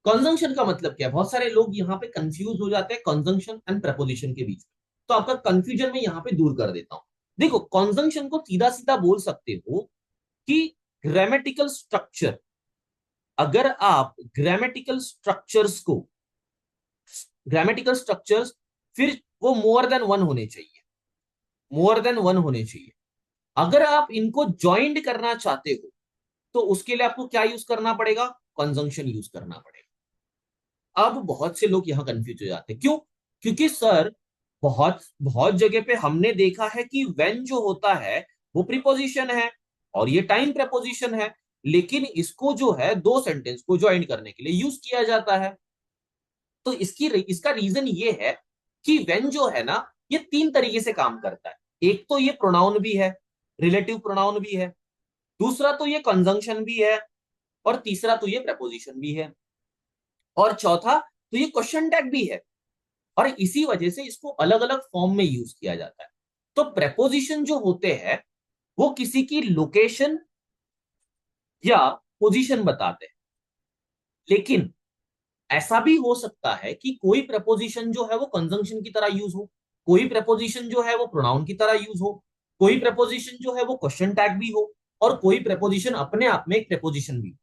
कंजंक्शन का मतलब क्या है? बहुत सारे लोग यहाँ पे कंफ्यूज हो जाते हैं कंजंक्शन एंड प्रपोजिशन के बीच में। तो आपका कंफ्यूजन में यहाँ पे दूर कर देता हूं। देखो कंजंक्शन को सीधा सीधा बोल सकते हो कि ग्रामेटिकल स्ट्रक्चर। अगर आप ग्रामेटिकल स्ट्रक्चर्स, फिर वो मोर देन वन होने चाहिए। मोर देन वन होने चाहिए। अगर आप इनको ज्वाइंट करना चाहते हो तो उसके लिए आपको क्या यूज करना पड़ेगा? कंजंक्शन यूज करना पड़ेगा। अब बहुत से लोग यहां कंफ्यूज हो जाते हैं, क्यों? क्योंकि सर बहुत बहुत जगह पे हमने देखा है कि व्हेन जो होता है वो प्रीपोजिशन है और ये टाइम प्रीपोजिशन है, लेकिन इसको जो है दो सेंटेंस को ज्वाइन करने के लिए यूज किया जाता है। तो इसका रीजन ये है कि व्हेन जो है ना, ये तीन तरीके से काम करता है। एक तो ये प्रोनाउन भी है, रिलेटिव प्रोनाउन भी है। दूसरा तो ये कंजंक्शन भी है। और तीसरा तो ये प्रपोजिशन भी है। और चौथा तो ये क्वेश्चन टैग भी है। और इसी वजह से इसको अलग अलग फॉर्म में यूज किया जाता है। तो प्रपोजिशन जो होते हैं वो किसी की लोकेशन या पोजीशन बताते हैं। लेकिन ऐसा भी हो सकता है कि कोई प्रपोजिशन जो है वो कंजंक्शन की तरह यूज हो, कोई प्रपोजिशन जो है वो प्रोनाउन की तरह यूज हो, कोई प्रपोजिशन जो है वो क्वेश्चन टैग भी हो, और कोई प्रपोजिशन अपने आप में एक प्रपोजिशन भी हो।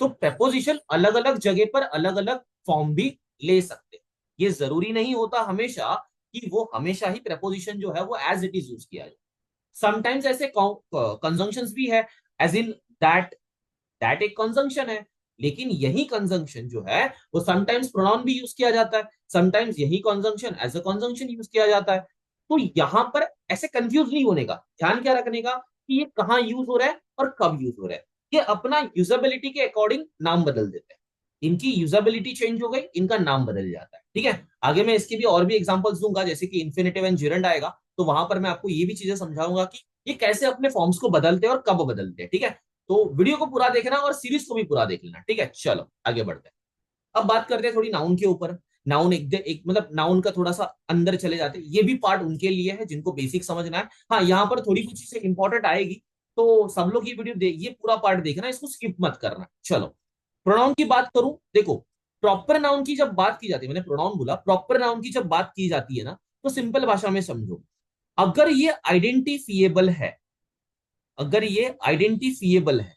तो प्रपोजिशन अलग अलग जगह पर अलग अलग फॉर्म भी ले सकते हैं। ये जरूरी नहीं होता हमेशा कि वो हमेशा ही प्रपोजिशन जो है वो एज इट इज यूज किया जाए। समटाइम्स ऐसे कंजंक्शंस भी है, एज इन दैट। दैट एक कंजंक्शन है। लेकिन यही कंजंक्शन जो है वो समटाइम्स प्रोनाउन भी यूज किया जाता है, समटाइम्स यही conjunction as a conjunction use किया जाता है। तो यहां पर ऐसे कंफ्यूज नहीं होने का, ध्यान क्या रखने का कि ये कहाँ यूज हो रहा है और कब यूज हो रहा है। ये अपना यूजेबिलिटी के अकॉर्डिंग नाम बदल देते हैं। इनकी यूजेबिलिटी चेंज हो गई, इनका नाम बदल जाता है। ठीक है, आगे मैं इसके भी और भी एग्जांपल्स दूंगा, जैसे कि इन्फिनेटिव एंड जिरंड आएगा तो वहां पर मैं आपको ये भी चीजें समझाऊंगा कि ये कैसे अपने फॉर्म्स को बदलते हैं और कब बदलते हैं। ठीक है, तो वीडियो को पूरा देखना और सीरीज को भी पूरा देख लेना। ठीक है, चलो आगे बढ़ते हैं। अब बात करते हैं थोड़ी नाउन के ऊपर। नाउन एक मतलब नाउन का थोड़ा सा अंदर चले जाते हैं। ये भी पार्ट उनके लिए है जिनको बेसिक समझना है। हाँ यहाँ पर थोड़ी कुछ चीजें इंपॉर्टेंट आएगी, तो सब लोग ये वीडियो ये पूरा पार्ट देखना, इसको स्किप मत करना। चलो प्रोनाउन की बात करूं, देखो प्रॉपर नाउन की जब बात की जाती है, मैंने प्रोनाउन बोला, प्रॉपर नाउन की जब बात की जाती है ना, तो सिंपल भाषा में समझो। अगर ये आइडेंटिफिएबल है, अगर ये आइडेंटिफिएबल है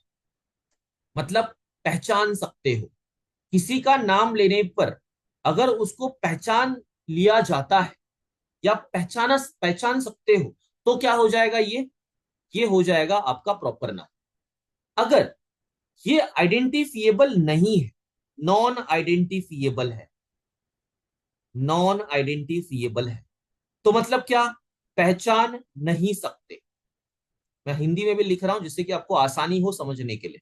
मतलब पहचान सकते हो, किसी का नाम लेने पर अगर उसको पहचान लिया जाता है या पहचान सकते हो, तो क्या हो जाएगा? ये हो जाएगा आपका प्रॉपर नाम। अगर ये आइडेंटिफिएबल नहीं है, नॉन आइडेंटिफिएबल है, नॉन आइडेंटिफिएबल है, तो मतलब क्या? पहचान नहीं सकते। मैं हिंदी में भी लिख रहा हूं जिससे कि आपको आसानी हो समझने के लिए।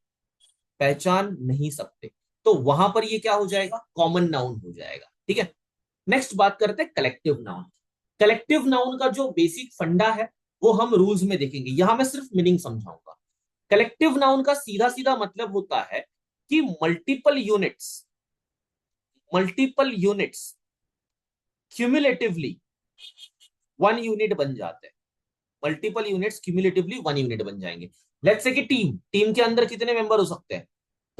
पहचान नहीं सकते। तो वहां पर ये क्या हो जाएगा, कॉमन नाउन हो जाएगा। ठीक है, नेक्स्ट बात करते हैं कलेक्टिव नाउन। कलेक्टिव नाउन का जो बेसिक फंडा है वो हम रूल्स में देखेंगे, यहां मैं सिर्फ मीनिंग समझाऊंगा। कलेक्टिव नाउन का सीधा सीधा मतलब होता है कि multiple units cumulatively one unit बन जाते हैं। Multiple units cumulatively one unit बन जाएंगे। लेट्स से कि टीम टीम के अंदर कितने मेंबर हो सकते हैं,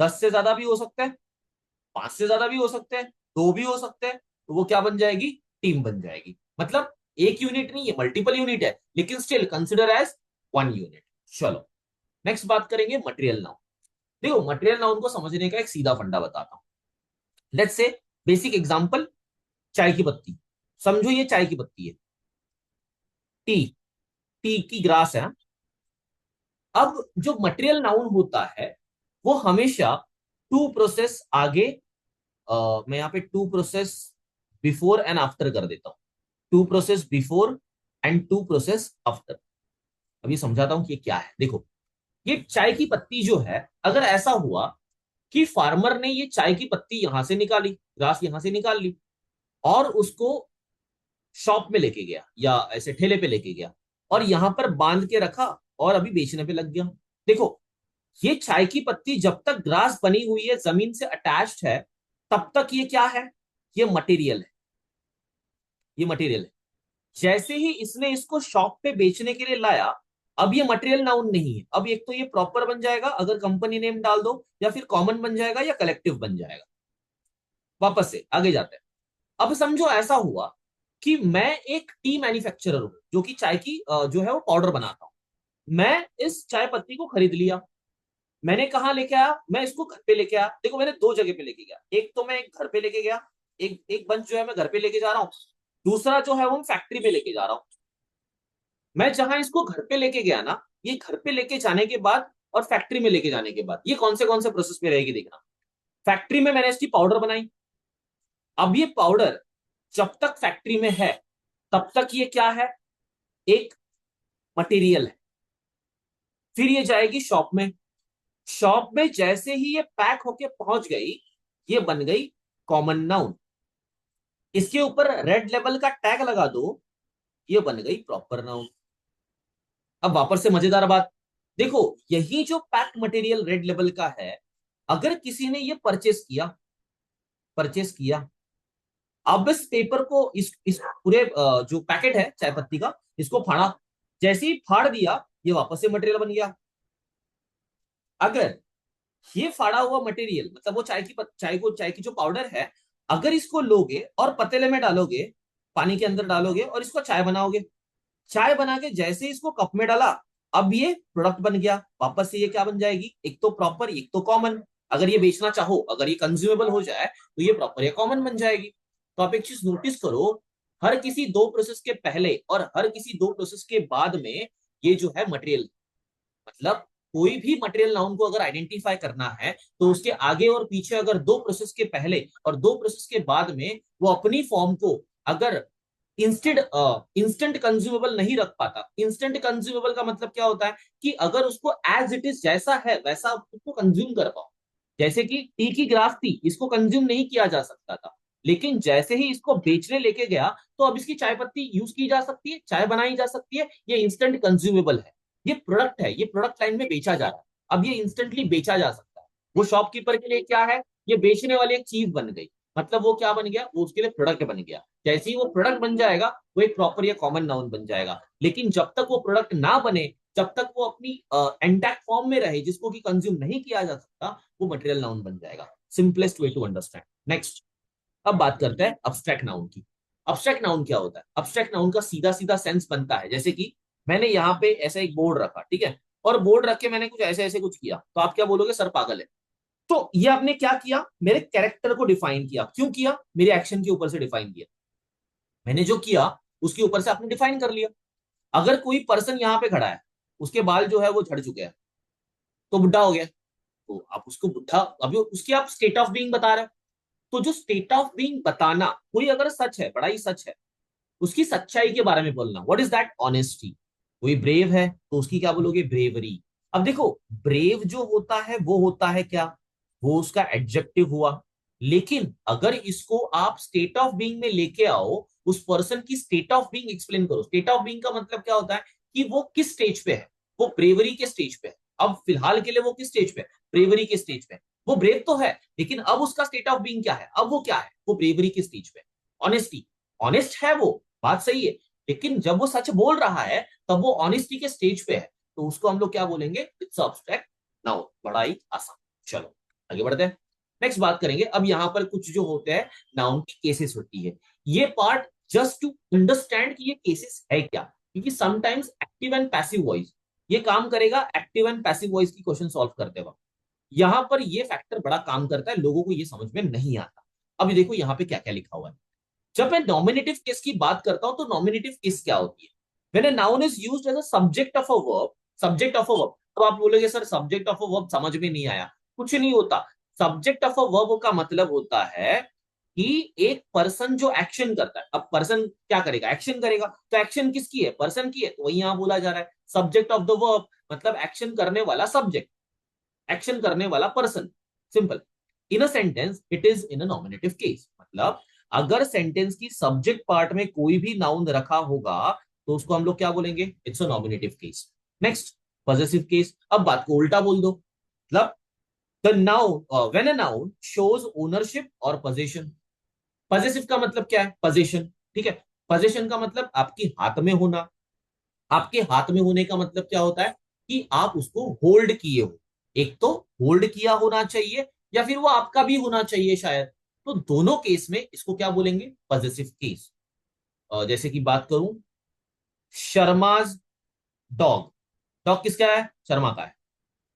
10 से ज्यादा भी हो सकते हैं, 5 से ज्यादा भी हो सकते हैं, 2 भी हो सकते हैं, तो वो क्या बन जाएगी, टीम बन जाएगी। मतलब एक यूनिट नहीं है, मल्टीपल यूनिट है, लेकिन still consider as one unit. चलो नेक्स्ट बात करेंगे मटेरियल नाउन। देखो मटेरियल नाउन को समझने का एक सीधा फंडा बताता हूं। लेट्स से बेसिक एग्जांपल, चाय की पत्ती। समझो ये चाय की पत्ती है, टी, टी की ग्रास है। अब जो मटेरियल नाउन होता है वो हमेशा टू प्रोसेस आगे, मैं यहाँ पे two process before and after कर देता हूं। Two process before and two process after. अभी समझाता हूं कि ये क्या है। देखो ये चाय की पत्ती जो है, अगर ऐसा हुआ कि फार्मर ने ये चाय की पत्ती यहां से निकाली, ग्रास यहां से निकाल ली और उसको शॉप में लेके गया या ऐसे ठेले पे लेके गया और यहां पर बांध के रखा और अभी बेचने पे लग गया। देखो ये चाय की पत्ती जब तक ग्रास बनी हुई है, जमीन से अटैच्ड है, तब तक ये क्या है, ये मटेरियल है। ये मटेरियल है। जैसे ही इसने इसको शॉप पे बेचने के लिए लाया, अब ये मटेरियल नाउन नहीं है। अब एक तो ये प्रॉपर बन जाएगा अगर कंपनी नेम डाल दो, या फिर कॉमन बन जाएगा या कलेक्टिव बन जाएगा। वापस से आगे जाते हैं। अब समझो ऐसा हुआ कि मैं एक टी मैन्युफैक्चरर हूं जो कि चाय की जो है वो पाउडर बनाता हूं। मैं इस चाय पत्ती को खरीद लिया, मैंने कहा लेके आया, मैं इसको घर पे लेके आया। देखो मैंने दो जगह पे लेके गया, एक तो मैं एक घर पे लेके गया, एक एक बंच जो है मैं घर पे लेके जा रहा हूँ, दूसरा जो है वो मैं फैक्ट्री पे लेके जा रहा हूँ। मैं जहां इसको घर पे लेके गया ना, ये घर पे लेके जाने के बाद और फैक्ट्री में लेके जाने के बाद ये कौन से प्रोसेस में रहेगी देखना। फैक्ट्री में मैंने इसकी पाउडर बनाई। अब ये पाउडर जब तक फैक्ट्री में है तब तक ये क्या है, एक मटेरियल है। फिर ये जाएगी शॉप में, शॉप में जैसे ही ये पैक होके पहुंच गई, ये बन गई कॉमन नाउन। इसके ऊपर रेड लेवल का टैग लगा दो, ये बन गई प्रॉपर नाउन। अब वापस से मजेदार बात, देखो यही जो पैक्ड मटेरियल रेड लेवल का है, अगर किसी ने ये परचेस किया, अब इस पेपर को इस पूरे जो पैकेट है चाय पत्ती का, इसको फाड़ा, जैसे ही फाड़ दिया ये वापस से मटेरियल बन गया। अगर ये फाड़ा हुआ मटेरियल मतलब वो चाय की जो पाउडर है, अगर इसको लोगे और पतीले में डालोगे, पानी के अंदर डालोगे और इसको चाय बनाओगे, चाय बना के जैसे इसको कप में डाला, अब ये प्रोडक्ट बन गया। वापस से ये क्या बन जाएगी, एक तो प्रॉपर एक तो कॉमन। अगर ये बेचना चाहो, अगर ये कंज्यूमेबल हो जाए तो ये प्रॉपर या कॉमन बन जाएगी। तो आप एक चीज नोटिस करो, हर किसी दो प्रोसेस के पहले और हर किसी दो प्रोसेस के बाद में ये जो है मटेरियल, मतलब कोई भी मटेरियल नाउन को अगर आइडेंटिफाई करना है तो उसके आगे और पीछे अगर दो प्रोसेस के पहले और दो प्रोसेस के बाद में वो अपनी फॉर्म को अगर इंस्टेंट कंज्यूमेबल नहीं रख पाता। इंस्टेंट कंज्यूमेबल का मतलब क्या होता है कि अगर उसको एज इट इज जैसा है वैसा उसको कंज्यूम कर पाओ। जैसे कि टी की ग्राफ थी, इसको कंज्यूम नहीं किया जा सकता था, लेकिन जैसे ही इसको बेचने लेके गया तो अब इसकी चाय पत्ती यूज की जा सकती है, चाय बनाई जा सकती है, ये इंस्टेंट कंज्यूमेबल है। ये प्रोडक्ट है, ये प्रोडक्ट लाइन में बेचा जा रहा है, अब ये इंस्टेंटली बेचा जा सकता है। वो शॉपकीपर के लिए क्या है, ये बेचने वाली एक चीज बन गई, मतलब वो क्या बन गया, वो उसके लिए प्रोडक्ट बन गया। जैसे ही वो प्रोडक्ट बन जाएगा वो एक प्रॉपर या कॉमन नाउन बन जाएगा। लेकिन जब तक वो प्रोडक्ट ना बने, जब तक वो अपनी इंटैक्ट फॉर्म में रहे जिसको कि कंज्यूम नहीं किया जा सकता, वो मटेरियल नाउन बन जाएगा। Simplest way to understand. Next, अब बात करते हैं अब्स्ट्रैक्ट नाउन की। अब्स्ट्रैक्ट नाउन क्या होता है, अब्स्ट्रैक्ट नाउन का सीधा सीधा सेंस बनता है जैसे कि मैंने यहाँ पे ऐसा एक बोर्ड रखा, ठीक है, और बोर्ड रख के मैंने कुछ ऐसे ऐसे कुछ किया, तो आप क्या बोलोगे, सर पागल है। तो ये आपने क्या किया, मेरे कैरेक्टर को डिफाइन किया। क्यों किया, मेरे एक्शन के ऊपर से डिफाइन किया। मैंने जो किया उसके ऊपर से आपने डिफाइन कर लिया। अगर कोई पर्सन यहाँ पे खड़ा है, उसके बाल जो है वो झड़ चुके हैं, तो बुढ़ा हो गया, तो आप उसको बुढ़ा, अभी उसकी आप स्टेट ऑफ बीइंग बता रहे हो। तो जो स्टेट ऑफ बीइंग बताना, कोई अगर सच है, बड़ा ही सच है, उसकी सच्चाई के बारे में बोलना, व्हाट इज दैट, ऑनेस्टी। कोई ब्रेव है तो उसकी क्या बोलोगे, ब्रेवरी। अब देखो ब्रेव जो होता है वो होता है क्या, वो उसका एडजेक्टिव हुआ। लेकिन अगर इसको आप स्टेट ऑफ बीइंग में लेके आओ, उस पर्सन की स्टेट ऑफ बीइंग एक्सप्लेन करो। स्टेट ऑफ बीइंग का मतलब क्या होता है कि वो किस स्टेज पे है, वो ब्रेवरी के स्टेज पे है। अब फिलहाल के लिए वो किस स्टेज पे है, ब्रेवरी के स्टेज पे है। वो ब्रेव तो है, लेकिन अब उसका स्टेट ऑफ बीइंग क्या है, अब वो क्या है, वो ब्रेवरी के स्टेज पे। ऑनेस्टी, ऑनेस्ट है वो, बात सही है, लेकिन जब वो सच बोल रहा है तब वो ऑनेस्टी के स्टेज पे है, तो उसको हम लोग क्या बोलेंगे, इट्स अब्स्ट्रैक्ट नाउन। बड़ा ही आसान। चलो आगे बढ़ते हैं। नेक्स्ट बात करेंगे। अब यहां पर कुछ जो होते हैं नाउन की केसेस होती है, ये पार्ट जस्ट टू अंडरस्टैंड कि ये केसेस है क्या, क्योंकि sometimes active and passive voice ये काम करेगा, एक्टिव एंड पैसिव वॉइस की क्वेश्चन सॉल्व करते वक्त यहां पर ये फैक्टर बड़ा काम करता है, लोगों को ये समझ में नहीं आता। अभी देखो यहाँ पे क्या क्या लिखा हुआ है। जब मैं नॉमिनेटिव केस की बात करता हूं तो नॉमिनेटिव केस क्या होती है, when a noun is used as a subject of a verb, subject of a verb. तो आप बोलोगे sir subject of a verb समझ में नहीं आया, कुछ नहीं होता। सब्जेक्ट ऑफ अ वर्ब का मतलब होता है कि एक पर्सन जो एक्शन करता है। अब पर्सन क्या करेगा, एक्शन करेगा, तो एक्शन किसकी है, पर्सन की है, तो वही यहां बोला जा रहा है सब्जेक्ट ऑफ द वर्ब, मतलब एक्शन करने वाला सब्जेक्ट, एक्शन करने वाला person. Simple. In a sentence it is in a nominative case, मतलब अगर सेंटेंस की सब्जेक्ट पार्ट में कोई भी नाउन रखा होगा तो उसको हम लोग क्या बोलेंगे, it's a nominative case. Next, possessive case. अब बात को उल्टा बोल दो, मतलब the noun when a noun shows ownership और पोजीशन। पॉजेसिव का मतलब क्या है, पोजीशन, ठीक है। पोजीशन का मतलब आपकी हाथ में होना। आपके हाथ में होने का मतलब क्या होता है कि आप उसको होल्ड किए हो। एक तो होल्ड किया होना चाहिए या फिर वो आपका भी होना चाहिए शायद। तो दोनों केस में इसको क्या बोलेंगे, पॉजेसिव केस। जैसे कि बात करूं, शर्माज डॉग, डॉग किसका है, शर्मा का है,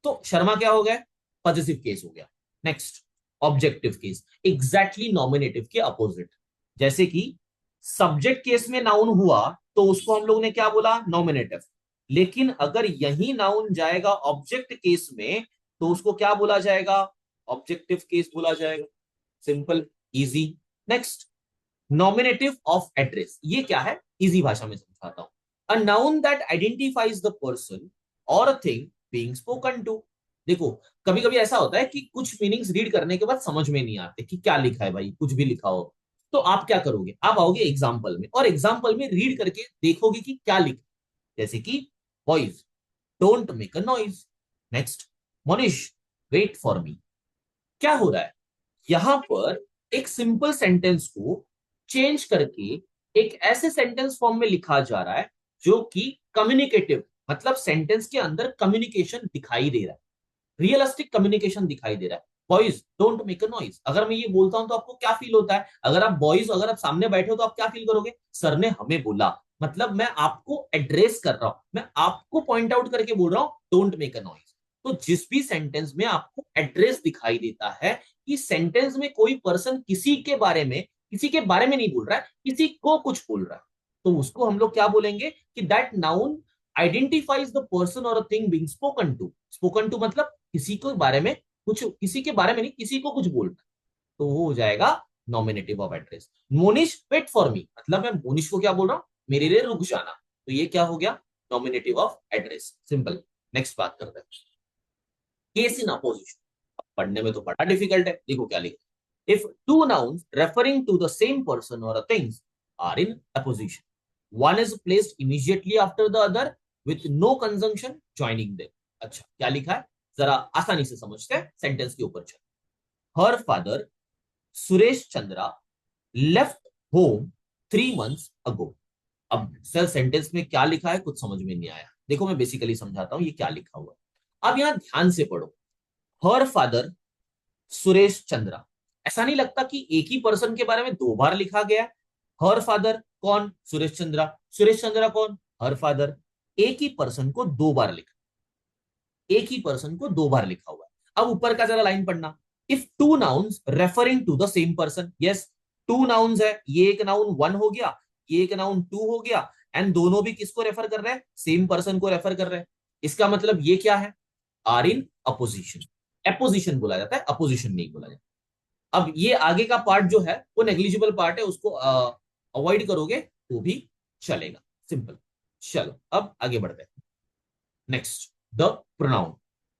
तो शर्मा क्या हो गया, पॉजिटिव केस हो गया। Next, objective case, exactly nominative के अपोजिट। जैसे कि सब्जेक्ट केस में नाउन हुआ तो उसको हम लोग ने क्या बोला, नॉमिनेटिव। लेकिन अगर यही नाउन जाएगा ऑब्जेक्ट केस में तो उसको क्या बोला जाएगा, ऑब्जेक्टिव केस बोला जाएगा। Simple, easy. Next, nominative of address, ये क्या है, इजी भाषा में समझाता हूं। A noun that identifies the person और a thing being spoken to. देखो, कभी कभी ऐसा होता है कि कुछ मीनिंग्स रीड करने के बाद समझ में नहीं आते कि क्या लिखा है, भाई कुछ भी लिखा हो। तो आप क्या करोगे, आप आओगे एग्जाम्पल में और एग्जाम्पल में रीड करके देखोगे कि क्या लिखा। जैसे कि boys don't make a noise. Next, Monish wait for me. क्या हो रहा है, यहां पर एक सिंपल सेंटेंस को चेंज करके एक ऐसे सेंटेंस फॉर्म में लिखा जा रहा है जो कि कम्युनिकेटिव, मतलब सेंटेंस के अंदर कम्युनिकेशन दिखाई दे रहा है, रियलिस्टिक कम्युनिकेशन दिखाई दे रहा है। Boys don't make a noise, अगर मैं ये बोलता हूं तो आपको क्या फील होता है, अगर आप बॉयज, अगर आप सामने बैठे हो तो आप क्या फील करोगे, सर ने हमें बोला, मतलब मैं आपको एड्रेस कर रहा हूं, मैं आपको पॉइंट आउट करके बोल रहा हूं डोंट मेक अ नॉइज। तो जिस भी सेंटेंस में आपको एड्रेस दिखाई देता है कि सेंटेंस में कोई पर्सन किसी के बारे में, किसी के बारे में नहीं बोल रहा है, किसी को कुछ बोल रहा है, तो उसको हम लोग क्या बोलेंगे कि that noun identifies the person और thing being spoken to. Spoken to मतलब किसी के बारे में कुछ, किसी के बारे में नहीं, किसी को कुछ बोल रहा है, तो वो हो जाएगा nominative of address. Monish wait for me, मतलब मैं मोनिश को क्या बोल रहा हूं, मेरे लिए रुक जाना, तो ये क्या हो गया, nominative of address. Simple. Next बात करते हैं, केस इन अपोजिशन। पढ़ने में तो बड़ा डिफिकल्ट है, देखो क्या लिखा। If two nouns referring to the same person और things are in apposition, one is placed immediately after the other with no conjunction joining them. अच्छा क्या लिखा है, जरा आसानी से समझते हैं, सेंटेंस के ऊपर चल। Her father Suresh Chandra left home 3 months अगो। अब सर सेंटेंस में क्या लिखा है कुछ समझ में नहीं आया, देखो मैं बेसिकली समझाता हूं ये क्या लिखा हुआ है। अब यहां ध्यान से पढ़ो, हर फादर सुरेश चंद्रा, ऐसा नहीं लगता कि एक ही पर्सन के बारे में 2 बार लिखा गया है। हर फादर कौन, सुरेश चंद्रा, सुरेश चंद्रा कौन, हर फादर। एक ही पर्सन को 2 बार लिखा, एक ही पर्सन को 2 बार लिखा हुआ है। अब ऊपर का जरा लाइन पढ़ना, if two nouns referring to the same person, yes two nouns है, ये एक नाउन वन हो गया, ये एक नाउन टू हो गया, एंड दोनों भी किसको रेफर कर रहे हैं, सेम पर्सन को रेफर कर रहे हैं। इसका मतलब ये क्या है, आर इन अपोजिशन। अपोजिशन बोला जाता है, अपोजिशन नहीं बोला जाता। अब ये आगे का पार्ट जो है वो नेग्लिजिबल पार्ट है, उसको अवॉइड करोगे तो भी चलेगा। सिंपल। चलो अब आगे बढ़ते हैं। Next, the pronoun.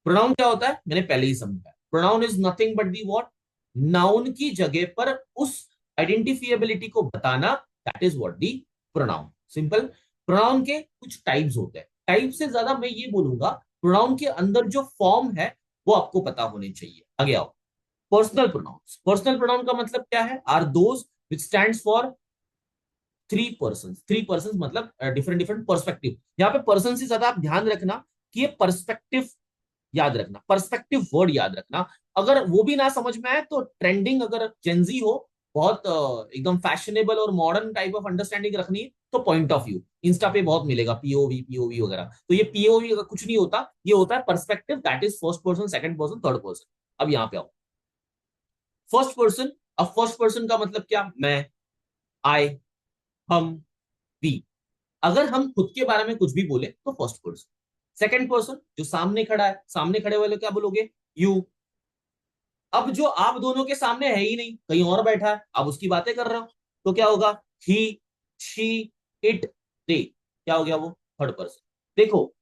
प्रोनाउन क्या होता है मैंने पहले ही समझाया। Pronoun is nothing but the what, noun की जगह पर उस आइडेंटिफिएबिलिटी को बताना, that is what the pronoun. Simple. Pronoun के कुछ टाइप्स होते हैं, टाइप से ज्यादा मैं ये बोलूंगा प्रोनाउन के अंदर जो फॉर्म है वो आपको पता होने चाहिए। आगे आओ। पर्सनल प्रोनाउंस, पर्सनल प्रोनाउन का मतलब क्या है, are those which stands for three person, मतलब डिफरेंट डिफरेंट पर्सपेक्टिव। यहाँ पे पर्सन से ज्यादा आप ध्यान रखना कि ये पर्सपेक्टिव याद रखना, पर्सपेक्टिव वर्ड याद रखना। अगर वो भी ना समझ में आए तो ट्रेंडिंग, अगर जेंजी हो, बहुत एकदम फैशनेबल और मॉडर्न टाइप ऑफ अंडरस्टैंडिंग रखनी है तो पॉइंट ऑफ व्यू इंस्टा पे बहुत मिलेगा, पीओवी पीओवी वगैरह। तो ये पीओवी अगर कुछ नहीं होता, ये होता है perspective, that is first person, second person, third person. अब यहाँ पे आओ फर्स्ट पर्सन। अब फर्स्ट पर्सन का मतलब क्या, मैं, आई, हम, वी। अगर हम खुद के बारे में कुछ भी बोले तो फर्स्ट पर्सन। सेकंड पर्सन जो सामने खड़ा है, सामने खड़े वाले क्या बोलोगे, यू। अब जो आप दोनों के सामने है ही नहीं, कहीं और बैठा है, आप उसकी बातें कर रहे हो, तो क्या होगा, ही, शी, इट, दे। क्या हो गया वो, थर्ड पर्सन। देखो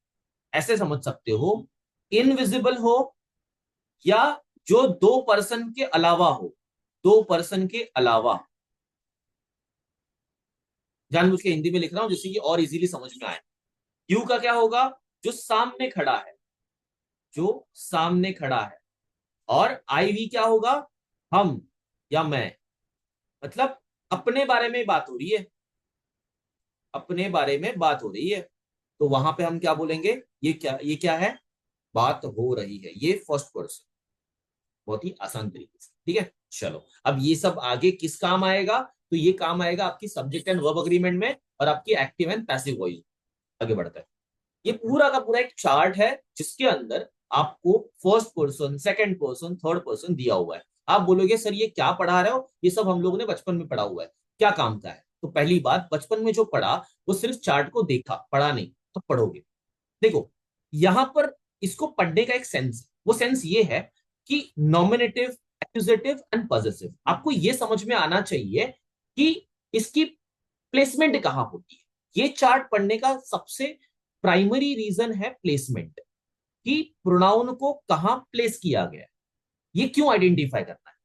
ऐसे समझ सकते हो, इनविजिबल हो या जो दो पर्सन के अलावा हो, दो पर्सन के अलावा। जानबूझ के हिंदी में लिख रहा हूं जिससे कि और इजीली समझ में आए। यू का क्या होगा, जो सामने खड़ा है, जो सामने खड़ा है। और आई वी क्या होगा, हम या मैं। मतलब अपने बारे में बात हो रही है, अपने बारे में बात हो रही है, तो वहां पे हम क्या बोलेंगे, ये क्या है, बात हो रही है, ये फर्स्ट पर्सन। बहुत ही आसान तरीके से, ठीक है। चलो अब ये सब आगे किस काम आएगा, तो ये काम आएगा आपकी सब्जेक्ट एंड वर्ब अग्रीमेंट में और आपकी एक्टिव एंड पैसिव वॉइस। आगे बढ़ता है। ये पूरा का पूरा एक चार्ट है जिसके अंदर आपको first person, second person, third person दिया हुआ है। आप बोलोगे सर ये क्या पढ़ा रहे हो, ये सब हम लोगों ने बचपन में पढ़ा हुआ है, क्या काम का है। तो पहली बात, बचपन में जो पढ़ा वो सिर्फ चार्ट को देखा, पढ़ा नहीं, तो पढ़ोगे। देखो यहां पर इसको पढ़ने का एक सेंस है, वो सेंस ये है कि नॉमिनेटिव, एक्यूजेटिव एंड पॉजेसिव, आपको ये समझ में आना चाहिए कि इसकी प्लेसमेंट कहां होती है। ये चार्ट पढ़ने का सबसे प्राइमरी रीजन है प्लेसमेंट, कि प्रोनाउन को कहां प्लेस किया गया है, ये क्यों आइडेंटिफाई करना है।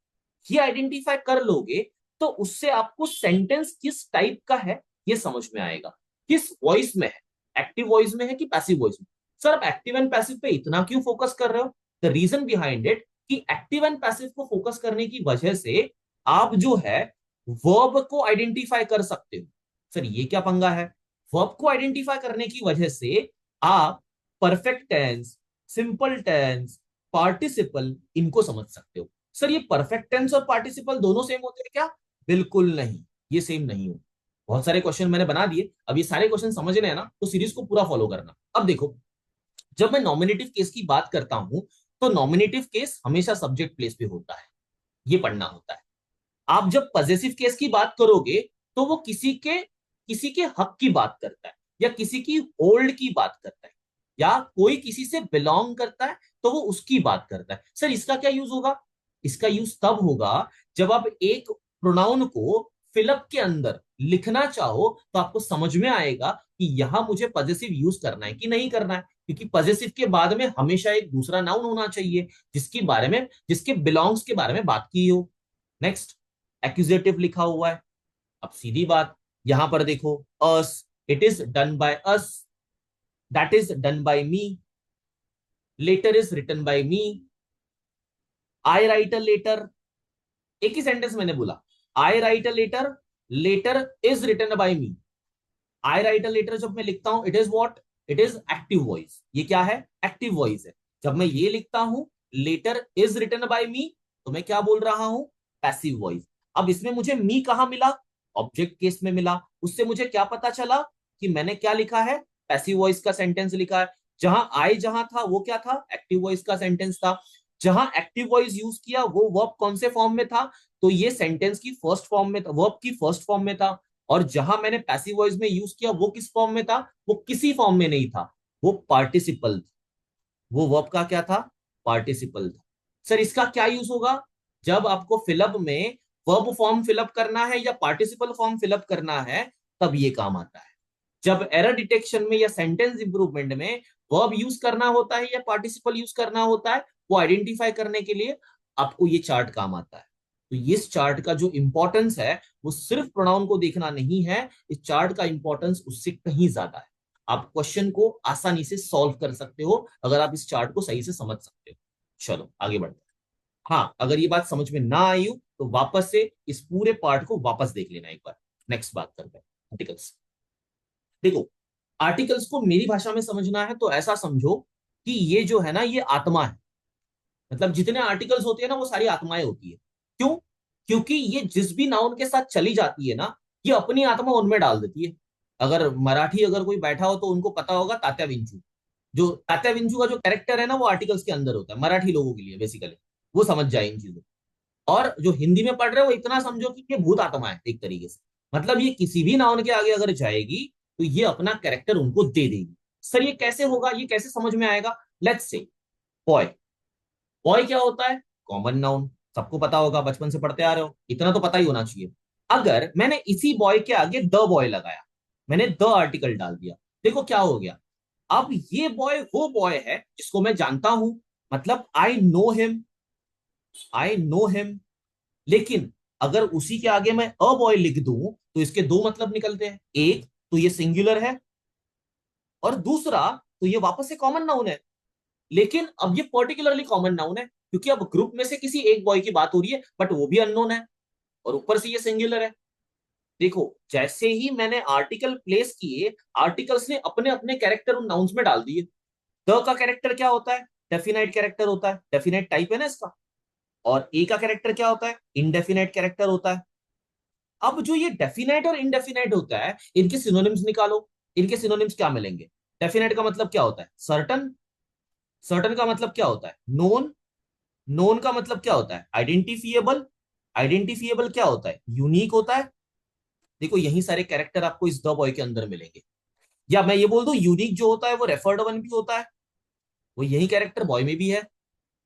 ये आइडेंटिफाई कर लोगे तो उससे आपको सेंटेंस किस टाइप का है ये समझ में आएगा, किस वॉइस में है, एक्टिव वॉइस में है कि पैसिव वॉइस में। सर आप एक्टिव एंड पैसिव पे इतना क्यों फोकस कर रहे हो, द रीजन बिहाइंड इट कि एक्टिव एंड पैसिव को फोकस करने की वजह से आप जो है वर्ब को आइडेंटिफाई कर सकते हो। सर ये क्या पंगा है, वर्ब को आइडेंटिफाई करने की वजह से आप perfect tense, simple tense, participle इनको समझ सकते हो। सर ये परफेक्ट टेंस और पार्टिसिपल दोनों सेम होते हैं क्या, बिल्कुल नहीं, ये सेम नहीं हो। बहुत सारे क्वेश्चन मैंने बना दिए, अब ये सारे क्वेश्चन समझने हैं ना तो सीरीज को पूरा फॉलो करना। अब देखो जब मैं नॉमिनेटिव केस की बात करता हूं तो नॉमिनेटिव केस हमेशा सब्जेक्ट प्लेस पे होता है, ये पढ़ना होता है। आप जब पॉजेसिव केस की बात करोगे तो वो किसी के हक की बात करता है, या किसी की होल्ड की बात करता है, या कोई किसी से बिलोंग करता है तो वो उसकी बात करता है। सर इसका क्या यूज होगा, इसका यूज तब होगा जब आप एक प्रोनाउन को फिलअप के अंदर लिखना चाहो तो आपको समझ में आएगा कि यहां मुझे पॉजेसिव यूज करना है कि नहीं करना है, क्योंकि पॉजेसिव के बाद में हमेशा एक दूसरा नाउन होना चाहिए जिसके बारे में, जिसके बिलोंग्स के बारे में बात की हो। नेक्स्ट, एक्यूजेटिव लिखा हुआ है। अब सीधी बात, यहां पर देखो, us, it is done by us, that is done by me, letter is written by me, I write a letter. एक ही सेंटेंस मैंने बोला, I write a letter, letter is written by me. I write a letter जब मैं लिखता हूं, it is what, it is active voice. ये क्या है, एक्टिव वॉइस है। जब मैं ये लिखता हूं, लेटर इज रिटन बाय मी, तो मैं क्या बोल रहा हूं, पैसिव वॉइस। अब इसमें मुझे मी कहां मिला, ऑब्जेक्ट केस में मिला। उससे मुझे क्या पता चला कि मैंने क्या लिखा है, पैसिव वॉइस का सेंटेंस लिखा है। जहां आई जहां था वो क्या था, एक्टिव वॉइस का सेंटेंस था। जहां एक्टिव वॉइस यूज किया वो वर्ब कौन से फॉर्म में था, तो ये सेंटेंस की फर्स्ट फॉर्म में था, वर्ब की फर्स्ट फॉर्म में था। और जहां मैंने पैसिव वॉइस में यूज किया वो किस फॉर्म में था, वो किसी फॉर्म में नहीं था, वो पार्टिसिपल था। वो वर्ब का क्या था, पार्टिसिपल था। सर इसका क्या यूज होगा, जब आपको फिलअप में वर्ब फॉर्म फिलअप करना है या पार्टिसिपल फॉर्म फिलअप करना है, तब ये काम आता है। जब एरर डिटेक्शन में या सेंटेंस इंप्रूवमेंट में वर्ब यूज करना होता है या पार्टिसिपल यूज करना होता है, वो आइडेंटिफाई करने के लिए आपको ये चार्ट काम आता है। तो इस चार्ट का जो इंपॉर्टेंस है वो सिर्फ प्रोनाउन को देखना नहीं है, इस चार्ट का इंपॉर्टेंस उससे कहीं ज्यादा है। आप क्वेश्चन को आसानी से सॉल्व कर सकते हो अगर आप इस चार्ट को सही से समझ सकते हो। चलो आगे बढ़ते हैं। हाँ, अगर ये बात समझ में ना आई हो तो वापस से इस पूरे पार्ट को वापस देख लेना एक बार। नेक्स्ट बात करते हैं आर्टिकल्स। देखो, आर्टिकल्स को मेरी भाषा में समझना है तो ऐसा समझो कि ये जो है ना ये आत्मा है। मतलब जितने आर्टिकल्स होते हैं ना वो सारी आत्माएं होती है। क्यों? क्योंकि ये जिस भी नाउन के साथ चली जाती है ना, ये अपनी आत्मा उनमें डाल देती है। अगर मराठी अगर कोई बैठा हो तो उनको पता होगा तात्या विंचू। जो तात्या विंचू का जो कैरेक्टर है ना वो आर्टिकल्स के अंदर होता है, मराठी लोगों के लिए बेसिकली। वो समझ जाए इन चीजों को। और जो हिंदी में पढ़ रहे हो वो इतना समझो कि ये भूत आत्मा है एक तरीके से। मतलब ये किसी भी नाउन के आगे अगर जाएगी तो ये अपना कैरेक्टर उनको दे देगी। सर ये कैसे होगा, ये कैसे समझ में आएगा? Let's say boy. बॉय क्या होता है? कॉमन नाउन, सबको पता होगा, बचपन से पढ़ते आ रहे हो, इतना तो पता ही होना चाहिए। अगर मैंने इसी बॉय के आगे द बॉय लगाया, मैंने द आर्टिकल डाल दिया, देखो क्या हो गया। अब ये बॉय वो बॉय है जिसको मैं जानता हूं, मतलब I know him, I know him. लेकिन अगर उसी के आगे मैं अ बॉय लिख दूं तो इसके दो मतलब निकलते हैं। एक तो ये सिंगुलर है और दूसरा तो ये वापस से कॉमन नाउन है। लेकिन अब ये पर्टिकुलरली कॉमन नाउन है क्योंकि अब ग्रुप में से किसी एक बॉय की बात हो रही है, बट वो भी अननोन है और ऊपर से ये सिंगुलर है। देखो, जैसे ही मैंने आर्टिकल प्लेस किए, आर्टिकल्स ने अपने अपने कैरेक्टर उन नाउन्स में डाल दिए। द का कैरेक्टर क्या होता है? डेफिनाइट कैरेक्टर होता है, डेफिनाइट टाइप है ना इसका। और ए का कैरेक्टर क्या होता है? इनडेफिनाइट कैरेक्टर होता है। अब जो ये डेफिनाइट और इनडेफिनाइट होता है, इनके सिनोनिम्स निकालो। इनके सिनोनिम्स क्या मिलेंगे? डेफिनाइट का मतलब क्या होता है? सर्टन। सर्टन का मतलब क्या होता है? नोन। नोन का मतलब क्या होता है? आइडेंटिफिएबल। आइडेंटिफिएबल क्या होता है? यूनिक होता है। देखो यही सारे कैरेक्टर आपको इस द बॉय के अंदर मिलेंगे। या मैं ये बोल दूं, यूनिक जो होता है वो रेफर्ड वन भी होता है, वो यही कैरेक्टर बॉय में भी है।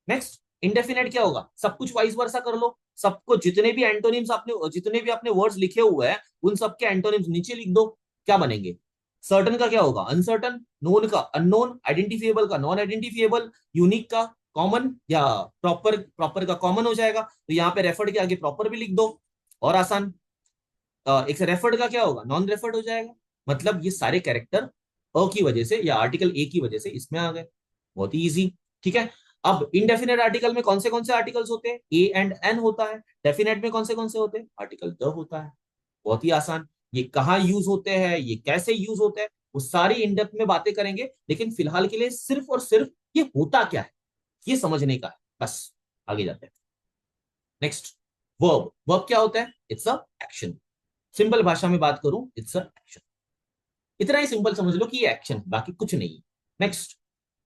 नेक्स्ट, इंडेफिनेट क्या होगा? सब कुछ वाइस वर्सा कर लो। सबको जितने भी एंटोनिम्स आपने, जितने भी आपने वर्ड्स लिखे हुए हैं उन सबके एंटोनिम्स नीचे लिख दो। क्या बनेंगे? सर्टन का क्या होगा? अनसर्टन। नोन का अननोन। आइडेंटिफिएबल का नॉन आइडेंटिफिएबल। यूनिक का कॉमन या प्रॉपर। प्रॉपर का कॉमन हो जाएगा, तो यहाँ पे रेफर्ड के आगे प्रॉपर भी लिख दो। और आसान। एक से रेफर्ड का क्या होगा? नॉन रेफर्ड हो जाएगा। मतलब ये सारे कैरेक्टर अ की वजह से या आर्टिकल ए की वजह से इसमें आ गए। बहुत ही इजी। ठीक है। अब इनडेफिनेट आर्टिकल में कौन से आर्टिकल्स होते हैं? ए एंड एन होता है। डेफिनेट में कौन से होते हैं? आर्टिकल द होता है। बहुत ही आसान। ये कहाँ यूज होते हैं, ये कैसे यूज होते हैं, वो सारी इनडेप्थ में बातें करेंगे। लेकिन फिलहाल के लिए सिर्फ और सिर्फ ये होता क्या है ये समझने का है बस। आगे जाते हैं। Next, verb. वर्ब क्या होता है? It's a action. सिंपल भाषा में बात करूं, इट्स अ एक्शन। इतना ही सिंपल समझ लो कि ये एक्शन है, बाकी कुछ नहीं है। नेक्स्ट।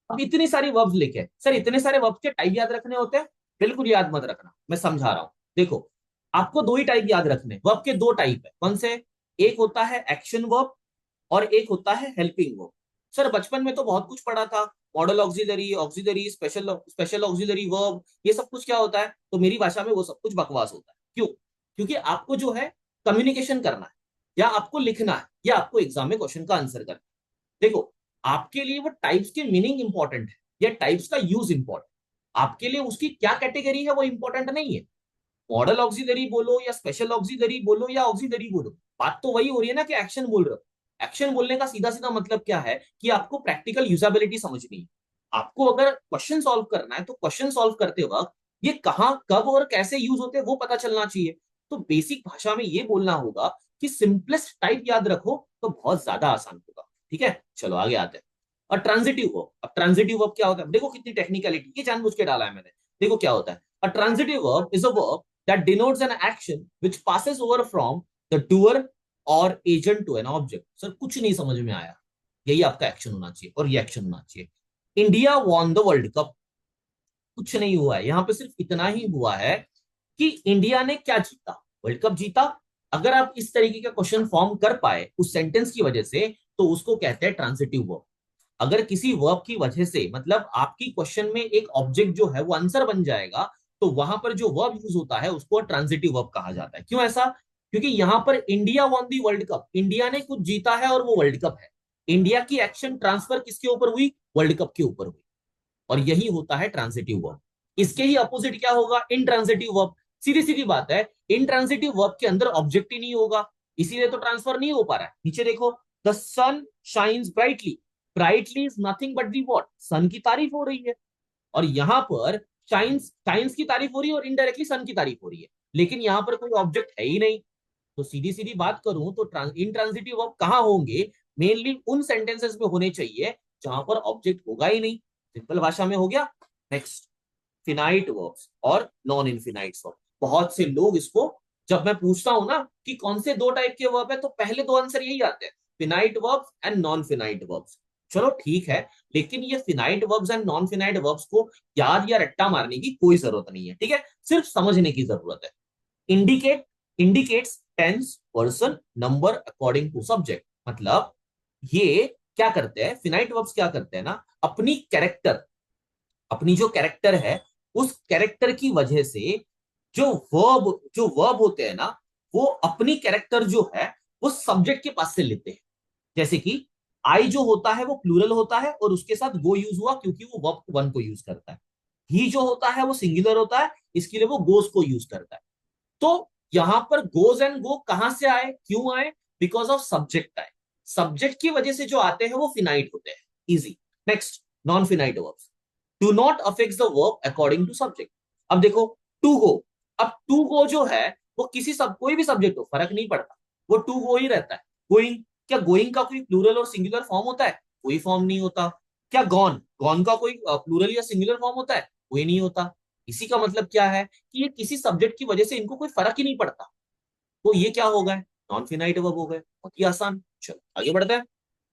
अब इतनी सारी वर्ब्स लिखे, सर इतने सारे वर्ब्स के टाइप याद रखने होते हैं? बिल्कुल याद मत रखना, मैं समझा रहा हूं। देखो, आपको दो ही टाइप याद रखने। वर्ब के दो टाइप है। कौन से? एक होता है एक्शन वर्ब और एक होता है हेल्पिंग वर्ब। सर बचपन में तो बहुत कुछ पढ़ा था, model auxiliary, auxiliary, special special auxiliary verb, ये सब कुछ क्या होता है? तो मेरी भाषा में वो सब कुछ बकवास होता है। क्यों? क्योंकि आपको जो है कम्युनिकेशन करना है, या आपको लिखना है, या आपको एग्जाम में क्वेश्चन का आंसर करना है। देखो, आपके लिए वो टाइप्स के मीनिंग इंपॉर्टेंट है या टाइप्स का यूज इंपॉर्टेंट। आपके लिए उसकी क्या कैटेगरी है वो इंपॉर्टेंट नहीं है। मॉडल ऑक्सिलरी बोलो या स्पेशल ऑक्सिलरी बोलो या ऑक्सिलरी बोलो, बात तो वही हो रही है ना कि एक्शन बोल रहे हो। एक्शन बोलने का सीधा सीधा मतलब क्या है कि आपको प्रैक्टिकल यूजेबिलिटी समझनी है। आपको अगर क्वेश्चन सॉल्व करना है तो क्वेश्चन सॉल्व करते वक्त ये कहाँ, कब और कैसे यूज होते हैं वो पता चलना चाहिए। तो बेसिक भाषा में ये बोलना होगा कि सिंपलेस्ट टाइप याद रखो तो बहुत ज्यादा आसान होगा। ठीक है, चलो आगे आते हैं। और ट्रांजिटिव वर्ब। अब ट्रांजिटिव वर्ब क्या होता है? देखो कितनी टेक्निकलिटी, ये जानबूझ के डाला है मैंने। देखो क्या होता है। अ transitive verb is a verb that denotes an action which passes over from the doer or agent to an object। Sir कुछ नहीं समझ में आया, यही आपका एक्शन होना चाहिए और ये एक्शन होना चाहिए। India won the world cup. कुछ नहीं हुआ है यहाँ पे, सिर्फ इतना ही हुआ है कि इंडिया ने क्या जीता? वर्ल्ड कप जीता। अगर आप इस तरीके का क्वेश्चन फॉर्म कर पाए उस सेंटेंस की वजह से तो उसको कहते हैं ट्रांसिटिव वर्ब। अगर किसी वर्ब की वजह से, मतलब आपकी क्वेश्चन में एक ऑब्जेक्ट जो है वो आंसर बन जाएगा, तो वहां पर जो वर्ब यूज होता है उसको ट्रांजिटिव वर्ब कहा जाता है। क्यों ऐसा? क्योंकि यहां पर India won the world cup, India ने कुछ जीता है और वो वर्ल्ड कप है। इंडिया की एक्शन ट्रांसफर किसके ऊपर हुई? वर्ल्ड कप के ऊपर हुई। और यही होता है ट्रांजिटिव वर्ब। इसके ही अपोजिट क्या होगा? Intransitive verb. सीधी सीधी बात है, इनट्रांजिटिव वर्ब के अंदर ऑब्जेक्ट ही नहीं होगा, इसीलिए तो ट्रांसफर नहीं हो पा रहा है। नीचे देखो, the sun shines brightly. Brightly is nothing but the what? Sun की तारीफ हो रही है। और यहां पर शाइन्स, शाइन्स की तारीफ हो रही है और इनडायरेक्टली सन की तारीफ हो रही है, लेकिन यहां पर कोई ऑब्जेक्ट है ही नहीं। तो सीधी सीधी बात करूं तो इनट्रांजिटिव वर्ब कहां होंगे? मेनली उन सेंटेंसेस में होने चाहिए जहां पर ऑब्जेक्ट होगा ही नहीं। सिंपल भाषा में हो गया। नेक्स्ट, फिनाइट वर्ब्स और नॉन इनफिनाइट वर्ब। बहुत से लोग इसको, जब मैं पूछता हूं ना कि कौन से दो टाइप के वर्ब है, तो पहले दो आंसर यही आते हैं, finite verbs and non finite verbs. चलो ठीक है, लेकिन ये finite verbs and non finite verbs को याद या रट्टा मारने की कोई जरूरत नहीं है, ठीक है, सिर्फ समझने की जरूरत है। Indicate, indicates tense, person, number according to subject. मतलब ये क्या करते हैं, फिनाइट वर्ब्स क्या करते हैं ना, अपनी कैरेक्टर, अपनी जो कैरेक्टर है उस कैरेक्टर की वजह से जो वर्ब होते हैं ना, वो अपनी कैरेक्टर जो है वो सब्जेक्ट के पास से लेते हैं। जैसे कि आई जो होता है वो प्लूरल होता है और उसके साथ गो यूज हुआ क्योंकि वो वर्ब वन को यूज करता है। ही जो होता है वो सिंगुलर होता है, इसके लिए वो गोस को यूज करता है। तो यहां पर गोज एंड गो कहां से आए, क्यों आए? बिकॉज ऑफ सब्जेक्ट आए। सब्जेक्ट की वजह से जो आते हैं वो फिनाइट होते हैं। Easy. Next, non finite verbs do not affect the verb according to subject. अब देखो, टू गो, अब टू गो जो है वो किसी सब, कोई भी सब्जेक्ट हो फर्क नहीं पड़ता, वो टू गो ही रहता है। गोइंग, क्या गोइंग का कोई प्लूरल और सिंगुलर फॉर्म होता है? कोई फॉर्म नहीं होता। क्या गॉन, गॉन का कोई प्लूरल या सिंगुलर फॉर्म होता है? कोई नहीं होता। इसी का मतलब क्या है कि ये किसी सब्जेक्ट की वजह से इनको कोई फर्क ही नहीं पड़ता। तो ये क्या हो गए? नॉन फिनाइट वर्ब हो गए। बहुत ही आसान। चलो आगे बढ़ते हैं।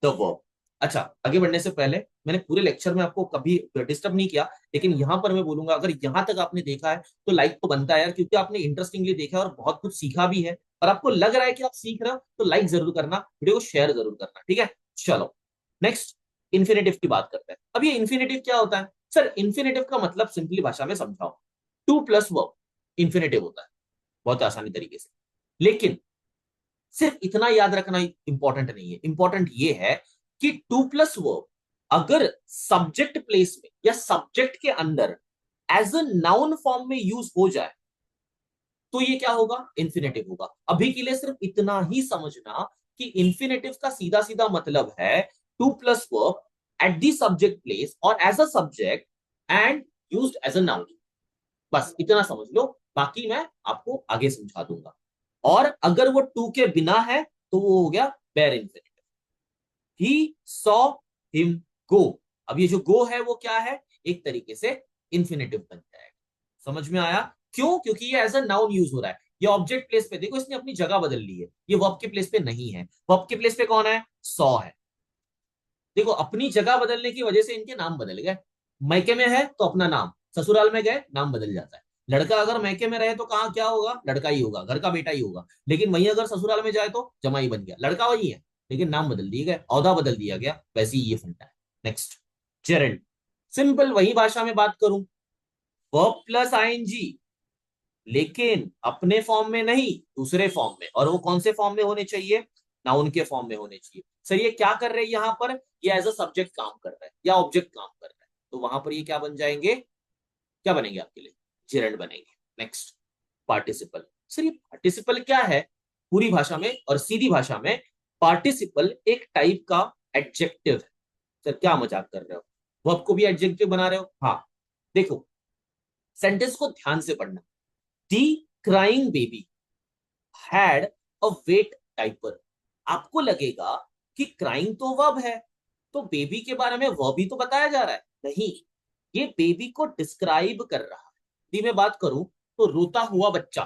The verb. अच्छा, आगे बढ़ने से पहले, मैंने पूरे लेक्चर में आपको कभी डिस्टर्ब नहीं किया, लेकिन यहां पर मैं बोलूंगा, अगर यहां तक आपने देखा है तो लाइक तो बनता है यार, क्योंकि आपने इंटरेस्टिंगली देखा है और बहुत कुछ सीखा भी है, और आपको लग रहा है कि आप सीख रहे हो, तो लाइक जरूर करना, वीडियो को शेयर जरूर करना, ठीक है। चलो नेक्स्ट, इन्फिनेटिव की बात करते हैं। अब ये इन्फिनेटिव क्या होता है? सर इन्फिनेटिव का मतलब सिंपली भाषा में समझाओ, टू प्लस वर्ब इन्फिनेटिव होता है, बहुत आसानी तरीके से। लेकिन सिर्फ इतना याद रखना इंपॉर्टेंट नहीं है, इंपॉर्टेंट ये है कि टू प्लस वर्ब अगर सब्जेक्ट प्लेस में या सब्जेक्ट के अंदर एज अ नाउन फॉर्म में यूज हो जाए तो ये क्या होगा? इन्फिनेटिव होगा। अभी के लिए सिर्फ इतना ही समझना कि इन्फिनेटिव का सीधा सीधा मतलब है to plus verb at the subject place और as a subject and used as a noun. बस इतना समझ लो, बाकी मैं आपको आगे समझा दूंगा। और अगर वो टू के बिना है तो वो हो गया बेर infinitive. He saw him go. अब ये जो गो है वो क्या है? एक तरीके से इन्फिनेटिव बन जाएगा। समझ में आया? क्यों? क्योंकि ये एज अ नाउन यूज हो रहा है। ये ऑब्जेक्ट प्लेस पे देखो, इसने अपनी जगह बदल ली है, ये वर्ब के प्लेस पे नहीं है। वर्ब के प्लेस पे कौन है? सॉ है। देखो, अपनी जगह बदलने की वजह से इनके नाम बदल गए। मैके में है तो अपना नाम, ससुराल में गए नाम बदल जाता है। लड़का अगर मैके में रहे तो कहाँ क्या होगा? लड़का ही होगा, घर का बेटा ही होगा। लेकिन वही अगर ससुराल में जाए तो जमाई बन गया। लड़का वही है, लेकिन नाम बदल दिए गए, औहदा बदल दिया गया। वैसे ही ये फंडा है। Next, gerund. सिंपल वही भाषा में बात करूं, वर्ब प्लस आईएनजी, लेकिन अपने फॉर्म में नहीं, दूसरे फॉर्म में। और वो कौन से फॉर्म में होने चाहिए? नाउन के फॉर्म में होने चाहिए। सर ये क्या कर रहे हैं यहां पर? ये एज अ सब्जेक्ट काम कर रहा है या ऑब्जेक्ट काम कर रहा है, तो वहां पर ये क्या बन जाएंगे? क्या बनेंगे आपके लिए? जेरेंड बनेंगे। Next, participle. सर ये पार्टिसिपल क्या है? पूरी भाषा में और सीधी भाषा में, पार्टिसिपल एक टाइप का एडजेक्टिव है। सर क्या मजाक कर रहे हो, वर्ब को भी एडजेक्टिव बना रहे हो? हाँ, देखो, सेंटेंस को ध्यान से पढ़ना। The crying baby had a wet diaper. आपको लगेगा कि क्राइंग तो वर्ब है, तो बेबी के बारे में वर्ब ही तो बताया जा रहा है। नहीं, ये बेबी को डिस्क्राइब कर रहा है। यदि मैं बात करूं तो रोता हुआ बच्चा,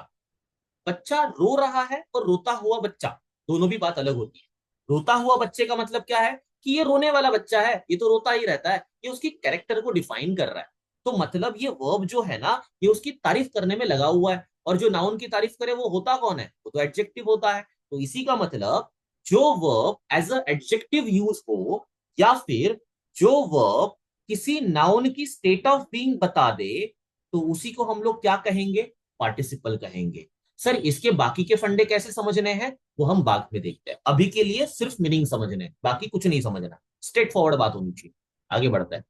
बच्चा रो रहा है और रोता हुआ बच्चा, दोनों भी बात अलग होती है। रोता हुआ बच्चे का मतलब क्या है कि ये रोने वाला बच्चा है, ये तो रोता ही रहता है, ये उसकी कैरेक्टर को डिफाइन कर रहा है। तो मतलब ये वर्ब जो है ना, ये उसकी तारीफ करने में लगा हुआ है। और जो नाउन की तारीफ करे वो होता कौन है? वो तो एडजेक्टिव होता है। तो इसी का मतलब, जो verb as a adjective use हो, या फिर जो वर्ब किसी नाउन की स्टेट ऑफ बीइंग बता दे, तो उसी को हम लोग क्या कहेंगे? पार्टिसिपल कहेंगे। सर इसके बाकी के फंडे कैसे समझने हैं वो हम बाद में देखते हैं, अभी के लिए सिर्फ मीनिंग समझने हैं, बाकी कुछ नहीं समझना, स्ट्रेट फॉरवर्ड बात होनी चाहिए। आगे बढ़ता है।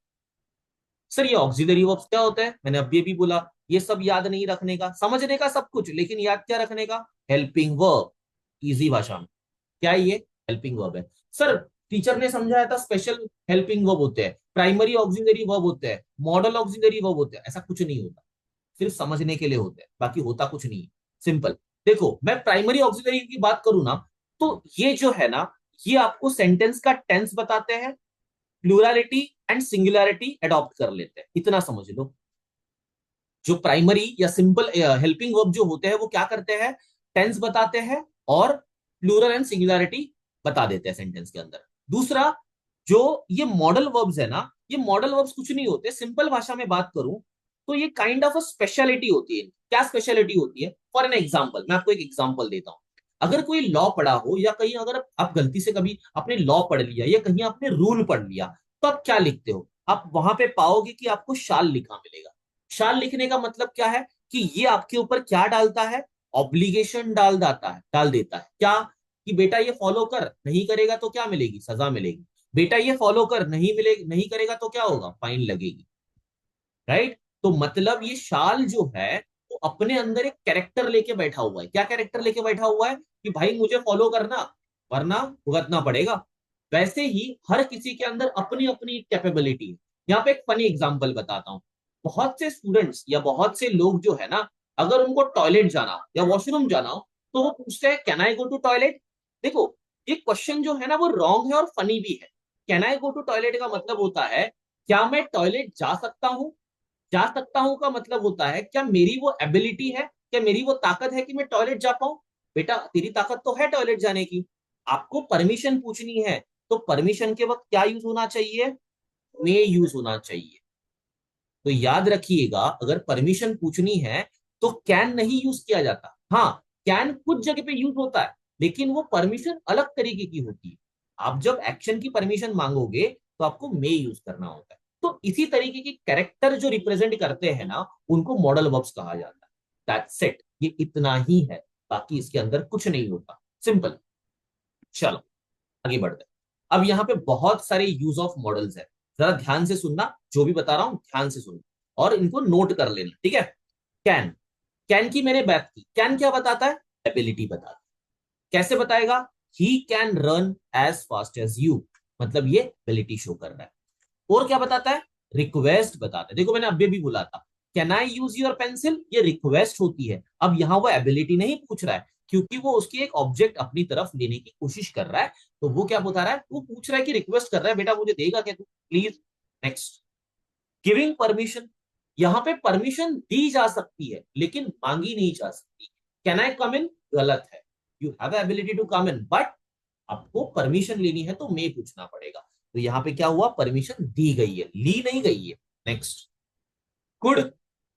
सर ये ऑक्सिलरी वर्ब्स क्या होता है, मैंने अभी भी बोला, ये सब याद नहीं रखने का, समझने का सब कुछ, लेकिन याद क्या रखने का, हेल्पिंग वर्ब, इजी भाषा में। क्या है ये, हेल्पिंग वर्ब है। सर टीचर ने समझाया था स्पेशल हेल्पिंग वर्ब होते हैं, प्राइमरी ऑक्सिलरी वर्ब होते हैं, मॉडल ऑक्सिलरी वर्ब होते हैं, ऐसा कुछ नहीं होता, सिर्फ समझने के लिए होते हैं, बाकी होता कुछ नहीं है। सिंपल। देखो मैं प्राइमरी ऑक्सिलरी की बात करूं ना, तो ये जो है ना, ये आपको सेंटेंस का टेंस बताते हैं, प्लूरलिटी एंड सिंगुलैरिटी अडॉप्ट कर लेते हैं, इतना समझ लो। जो प्राइमरी या सिंपल हेल्पिंग वर्ब जो होते हैं वो क्या करते हैं, टेंस बताते हैं और प्लूरल एंड सिंगुलैरिटी बता देते हैं सेंटेंस के अंदर। दूसरा, जो ये मॉडल वर्ब्स है ना, ये मॉडल वर्ब्स कुछ नहीं होते, सिंपल भाषा में बात करूं तो ये काइंड ऑफ अ स्पेशलिटी होती है। क्या स्पेशलिटी होती है, फॉर एन एग्जाम्पल, मैं आपको एक एग्जाम्पल देता हूं। अगर कोई लॉ पढ़ा हो, या कहीं अगर आप गलती से कभी आपने लॉ पढ़ लिया या कहीं आपने रूल पढ़ लिया, तो आप क्या लिखते हो, आप वहां पे पाओगे कि आपको शाल लिखा मिलेगा। शाल लिखने का मतलब क्या है, कि ये आपके ऊपर क्या डालता है, ऑब्लिगेशन डाल देता है क्या, कि बेटा ये फॉलो कर, नहीं करेगा तो क्या मिलेगी, सजा मिलेगी। बेटा ये फॉलो कर, नहीं करेगा तो क्या होगा, फाइन लगेगी। राइट। तो मतलब ये शाल जो है वो अपने अंदर एक कैरेक्टर लेके बैठा हुआ है। क्या कैरेक्टर लेके बैठा हुआ है, कि भाई मुझे फॉलो करना, वरना भुगतना पड़ेगा। वैसे ही हर किसी के अंदर अपनी अपनी कैपेबिलिटी है। यहाँ पे एक फनी एग्जांपल बताता हूँ। बहुत से स्टूडेंट्स या बहुत से लोग जो है ना, अगर उनको टॉयलेट जाना हो या वॉशरूम जाना हो, तो वो पूछते हैं can I go to toilet. देखो ये क्वेश्चन जो है ना वो रॉन्ग है और फनी भी है। Can I go to toilet का मतलब होता है, क्या मैं टॉयलेट जा सकता हूं का मतलब होता है, क्या मेरी वो एबिलिटी है, क्या मेरी वो ताकत है कि मैं टॉयलेट जा पाऊं। बेटा तेरी ताकत तो है टॉयलेट जाने की, आपको परमिशन पूछनी है, तो परमिशन के वक्त क्या यूज होना चाहिए, मे यूज होना चाहिए। तो याद रखिएगा, अगर परमिशन पूछनी है तो कैन नहीं यूज किया जाता। हाँ, कैन कुछ जगह पे यूज होता है, लेकिन वो परमिशन अलग तरीके की होती है। आप जब एक्शन की परमिशन मांगोगे तो आपको मे यूज करना होता है। तो इसी तरीके के कैरेक्टर जो रिप्रेजेंट करते हैं ना, उनको मॉडल वर्ब्स कहा जाता है। दैट्स इट, ये इतना ही है, बाकी इसके अंदर कुछ नहीं होता, सिंपल। चलो आगे बढ़ते हैं। अब यहाँ पे बहुत सारे यूज ऑफ मॉडल्स है, जरा ध्यान से सुनना, जो भी बता रहा हूं ध्यान से सुनना और इनको नोट कर लेना, ठीक है। कैन, कैन की मैंने बात की, कैन क्या बताता है, एबिलिटी बताता है। कैसे बताएगा, he can run as fast as you, मतलब ये एबिलिटी शो कर रहा है। और क्या बताता है, रिक्वेस्ट बताता है। देखो मैंने अभी भी बोला था, can I use your pencil, ये रिक्वेस्ट होती है। अब यहाँ वो एबिलिटी नहीं पूछ रहा है, क्योंकि वो उसकी एक ऑब्जेक्ट अपनी तरफ लेने की कोशिश कर रहा है। तो वो क्या बता रहा है, वो पूछ रहा है कि रिक्वेस्ट कर रहा है, बेटा मुझे देगा क्या तू प्लीज। नेक्स्ट, गिविंग परमिशन, यहाँ पे परमिशन दी जा सकती है लेकिन मांगी नहीं जा सकती। कैन आई कम इन, गलत है, you have ability to come in, but आपको परमिशन लेनी है तो मे पूछना पड़ेगा। तो यहाँ पे क्या हुआ, परमिशन दी गई है, ली नहीं गई है। नेक्स्ट, कुड,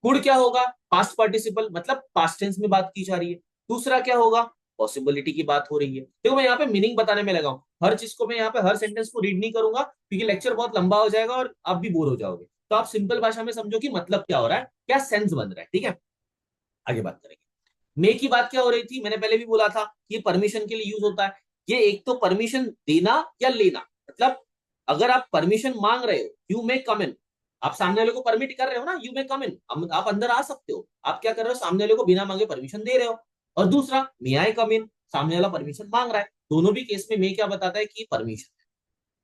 कुड क्या होगा, पास्ट पार्टिसिपल, मतलब पास्ट टेंस में बात की जा रही है। दूसरा क्या होगा, पॉसिबिलिटी की बात हो रही है। देखो मैं यहाँ पे मीनिंग बताने में लगा हूं, हर चीज को मैं यहाँ पे हर सेंटेंस को रीड नहीं करूंगा, क्योंकि लेक्चर बहुत लंबा हो जाएगा और आप भी बोर हो जाओगे। तो आप सिंपल भाषा में समझो कि मतलब क्या हो रहा है, क्या सेंस बन रहा है, ठीक है। आगे बात करेंगे। मे की बात क्या हो रही थी, मैंने पहले भी बोला था कि परमिशन के लिए यूज होता है। ये एक तो परमिशन देना या लेना, मतलब अगर आप परमिशन मांग रहे हो, यू मे कम इन, आप सामने वाले को परमिट कर रहे हो ना, यू मे कम इन, आप अंदर आ सकते हो। आप क्या कर रहे हो, सामने वाले को बिना मांगे परमिशन दे रहे हो। और दूसरा, मे आई कम इन, सामने वाला परमिशन मांग रहा है। दोनों भी केस में मे क्या बताता है, कि परमिशन है।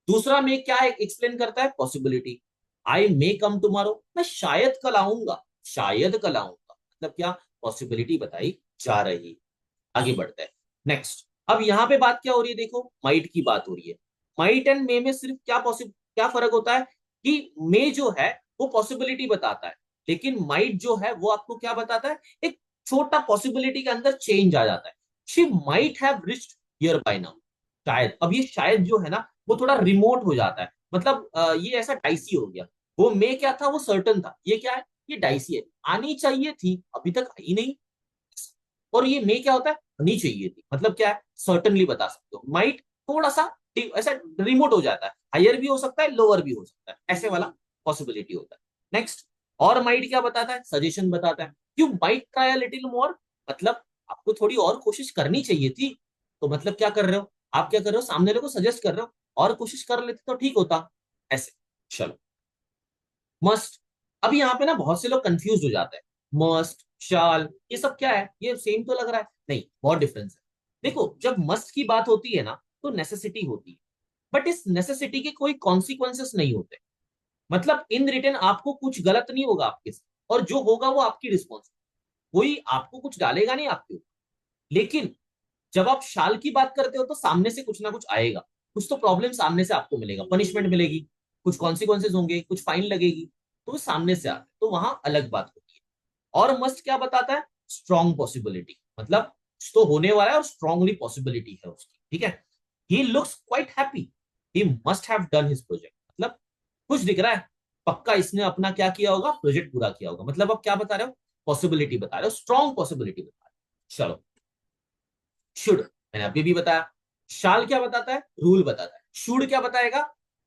दूसरा मे क्या एक्सप्लेन करता है, पॉसिबिलिटी, आई मे कम टुमारो, मैं शायद कल आऊंगा, शायद कल आऊंगा, मतलब क्या, पॉसिबिलिटी बताई जा रही। आगे बढ़ते हैं। नेक्स्ट, अब यहाँ पे बात क्या हो रही है, देखो माइट की बात हो रही है। माइट एंड मे में सिर्फ क्या फर्क होता है, कि मे जो है वो पॉसिबिलिटी बताता है, लेकिन माइट जो है वो आपको क्या बताता है, एक छोटा पॉसिबिलिटी के अंदर चेंज आ जाता है। She might have reached here by now, शायद। अब ये शायद जो है ना वो थोड़ा रिमोट हो जाता है, मतलब ये ऐसा डाइसी हो गया। वो मे क्या था, वो सर्टन था, ये क्या है, ये डाइसी है, आनी चाहिए थी अभी तक आई नहीं। और ये मे क्या होता है, होनी चाहिए थी, मतलब क्या है, सर्टनली बता सकते हो। माइट थोड़ा सा ऐसा रिमोट हो जाता है, हायर भी हो सकता है, लोअर भी हो सकता है, ऐसे वाला पॉसिबिलिटी होता है। नेक्स्ट, और माइट क्या बताता है, सजेशन बताता है, you might try a little more, मतलब आपको थोड़ी और कोशिश करनी चाहिए थी। तो मतलब क्या कर रहे हो आप, क्या कर रहे हो, सामने वाले को सजेस्ट कर रहे हो, और कोशिश कर लेते तो ठीक होता ऐसे। चलो, मस्ट। अब यहाँ पे ना बहुत से लोग कंफ्यूज हो जाते हैं, मस्ट, शाल, ये सब क्या है, ये सेम तो लग रहा है, नहीं बहुत डिफरेंस है। देखो, जब मस्ट की बात होती है ना, तो नेसेसिटी होती है, बट इस नेसेसिटी के कोई कॉन्सिक्वेंसेस नहीं होते। मतलब इन रिटर्न आपको कुछ गलत नहीं होगा आपके साथ, और जो होगा वो आपकी रिस्पॉन्स, कोई आपको कुछ डालेगा नहीं आपके ऊपर। लेकिन जब आप शाल की बात करते हो तो सामने से कुछ ना कुछ आएगा, कुछ तो प्रॉब्लम सामने से आपको मिलेगा, पनिशमेंट मिलेगी, कुछ कॉन्सिक्वेंसेज होंगे, कुछ फाइन लगेगी, तो वो सामने से आता है, तो वहां अलग बात होती है। और मस्ट क्या बताता है, स्ट्रॉन्ग पॉसिबिलिटी, मतलब कुछ तो होने वाला है और स्ट्रांगली पॉसिबिलिटी है उसकी, ठीक है। He looks quite happy, he must have done his project, मतलब कुछ दिख रहा है, पक्का इसने अपना क्या किया होगा, प्रोजेक्ट पूरा किया होगा। मतलब आप क्या बता रहे हो, पॉसिबिलिटी बता रहे हो, स्ट्रॉन्ग पॉसिबिलिटी बता रहे हो। चलो, शुड, मैंने अभी भी बताया। शाल क्या बताता है, रूल बताता है। शुड क्या बताएगा,